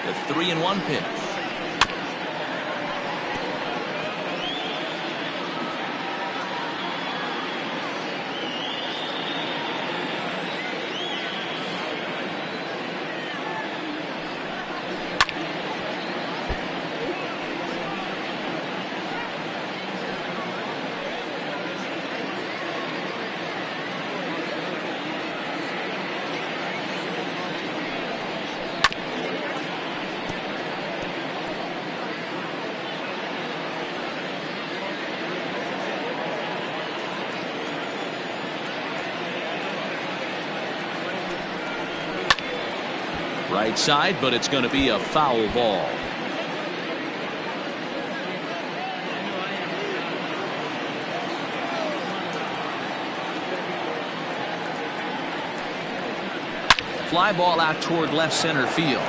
The 3-1 pitch. Right side, but it's going to be a foul ball. Fly ball out toward left center field.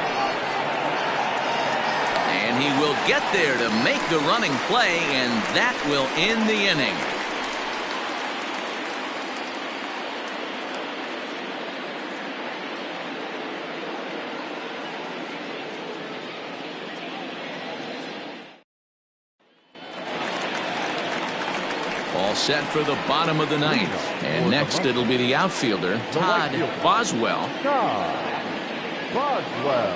And he will get there to make the running play, and that will end the inning. All set for the bottom of the ninth. And next it'll be the outfielder, Todd Boswell. Todd Boswell.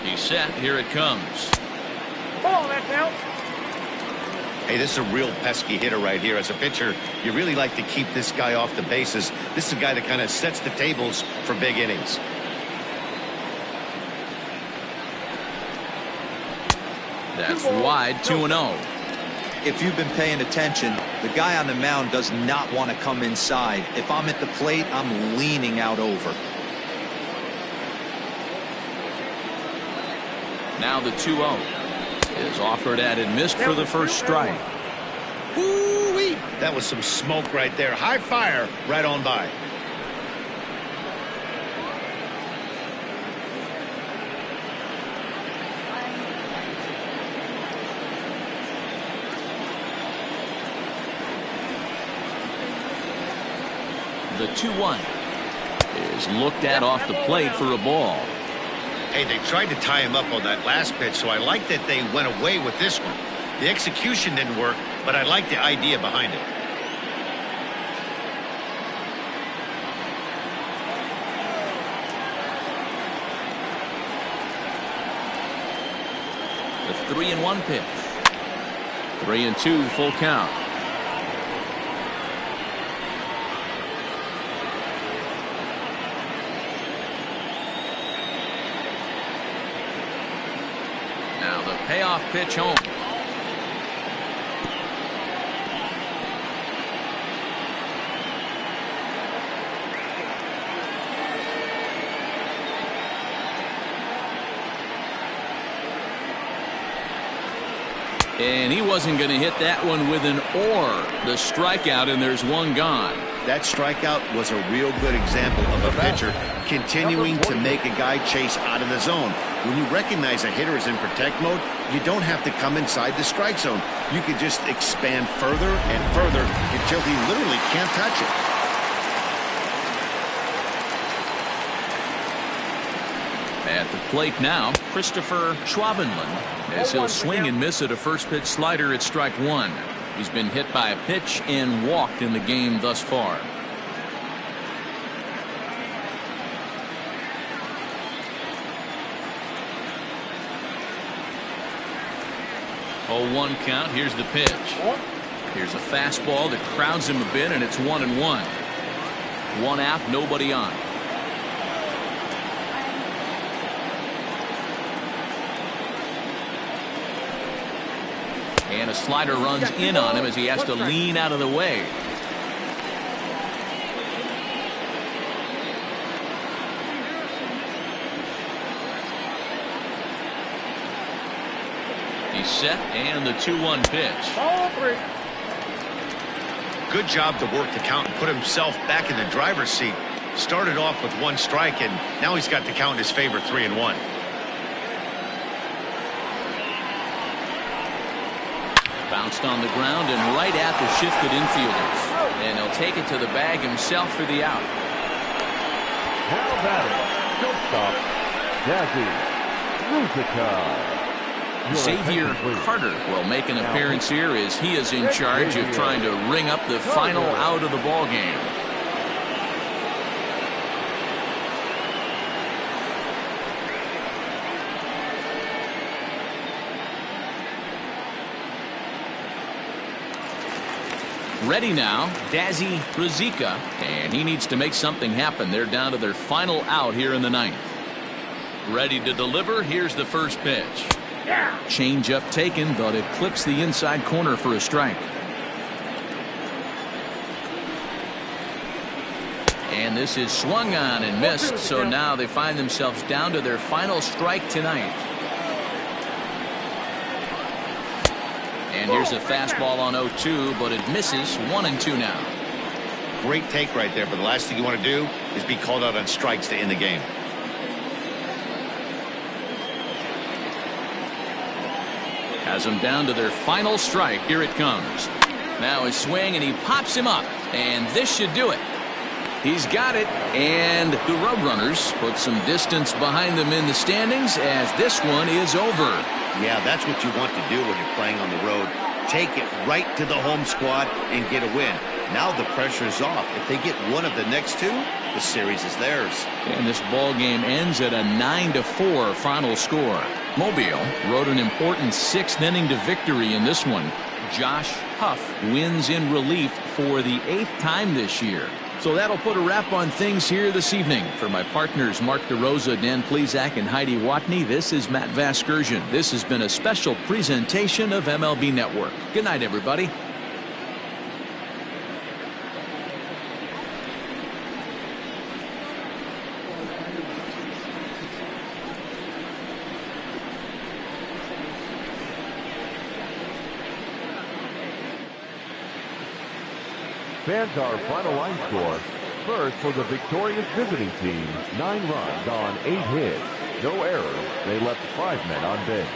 He's set. Here it comes. Ball, that's out. Hey, this is a real pesky hitter right here. As a pitcher, you really like to keep this guy off the bases. This is a guy that kind of sets the tables for big innings. That's wide, 2-0. If you've been paying attention, the guy on the mound does not want to come inside. If I'm at the plate, I'm leaning out over. Now the 2-0 is offered at and missed for the first strike. Woo-wee! That was some smoke right there. High fire right on by. The 2-1 is looked at off the plate for a ball. Hey, they tried to tie him up on that last pitch, so I like that they went away with this one. The execution didn't work, but I like the idea behind it. The 3-1 pitch. 3-2 full count. Payoff pitch home. And he wasn't going to hit that one with an or. The strikeout, and there's one gone. That strikeout was a real good example of a pitcher continuing to make a guy chase out of the zone. When you recognize a hitter is in protect mode, you don't have to come inside the strike zone. You can just expand further and further until he literally can't touch it. At the plate now, Christopher Schwabenland, as he'll swing and miss at a first pitch slider at strike one. He's been hit by a pitch and walked in the game thus far. 0-1 count. Here's the pitch. Here's a fastball that crowds him a bit, and it's 1-1. One out, nobody on. And a slider runs in on him as he has to lean out of the way. He's set, and the 2-1 pitch. Good job to work the count and put himself back in the driver's seat. Started off with one strike, and now he's got the count in his favor, 3-1. Bounced on the ground and right at the shifted infielders. And he'll take it to the bag himself for the out. Now batting, shortstop, Musica. Xavier Carter will make an appearance here as he is in charge of trying to ring up the final out of the ball game. Ready now, Dazzy Ruzicka, and he needs to make something happen. They're down to their final out here in the ninth. Ready to deliver. Here's the first pitch. Change up taken, but it clips the inside corner for a strike. And this is swung on and missed, so now they find themselves down to their final strike tonight. And here's a fastball on 0-2, but it misses. 1-2 now. Great take right there, but the last thing you want to do is be called out on strikes to end the game. Has them down to their final strike. Here it comes. Now his swing, and he pops him up. And this should do it. He's got it. And the Roadrunners put some distance behind them in the standings as this one is over. Yeah, that's what you want to do when you're playing on the road. Take it right to the home squad and get a win. Now the pressure is off. If they get one of the next two, the series is theirs. And this ball game ends at a 9-4 final score. Mobile rode an important sixth inning to victory in this one. Josh Huff wins in relief for the 8th time this year. So that'll put a wrap on things here this evening. For my partners Mark DeRosa, Dan Plesac, and Heidi Watney, this is Matt Vasgersian. This has been a special presentation of MLB Network. Good night, everybody. Fans, our final line score. First, for the victorious visiting team, 9 runs on 8 hits. No errors. They left 5 men on base.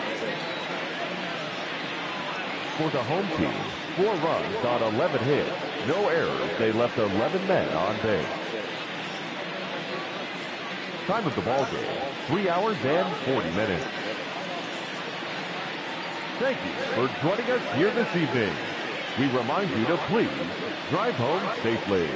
For the home team, 4 runs on 11 hits. No errors. They left 11 men on base. Time of the ball game, 3 hours and 40 minutes. Thank you for joining us here this evening. We remind you to please drive home safely.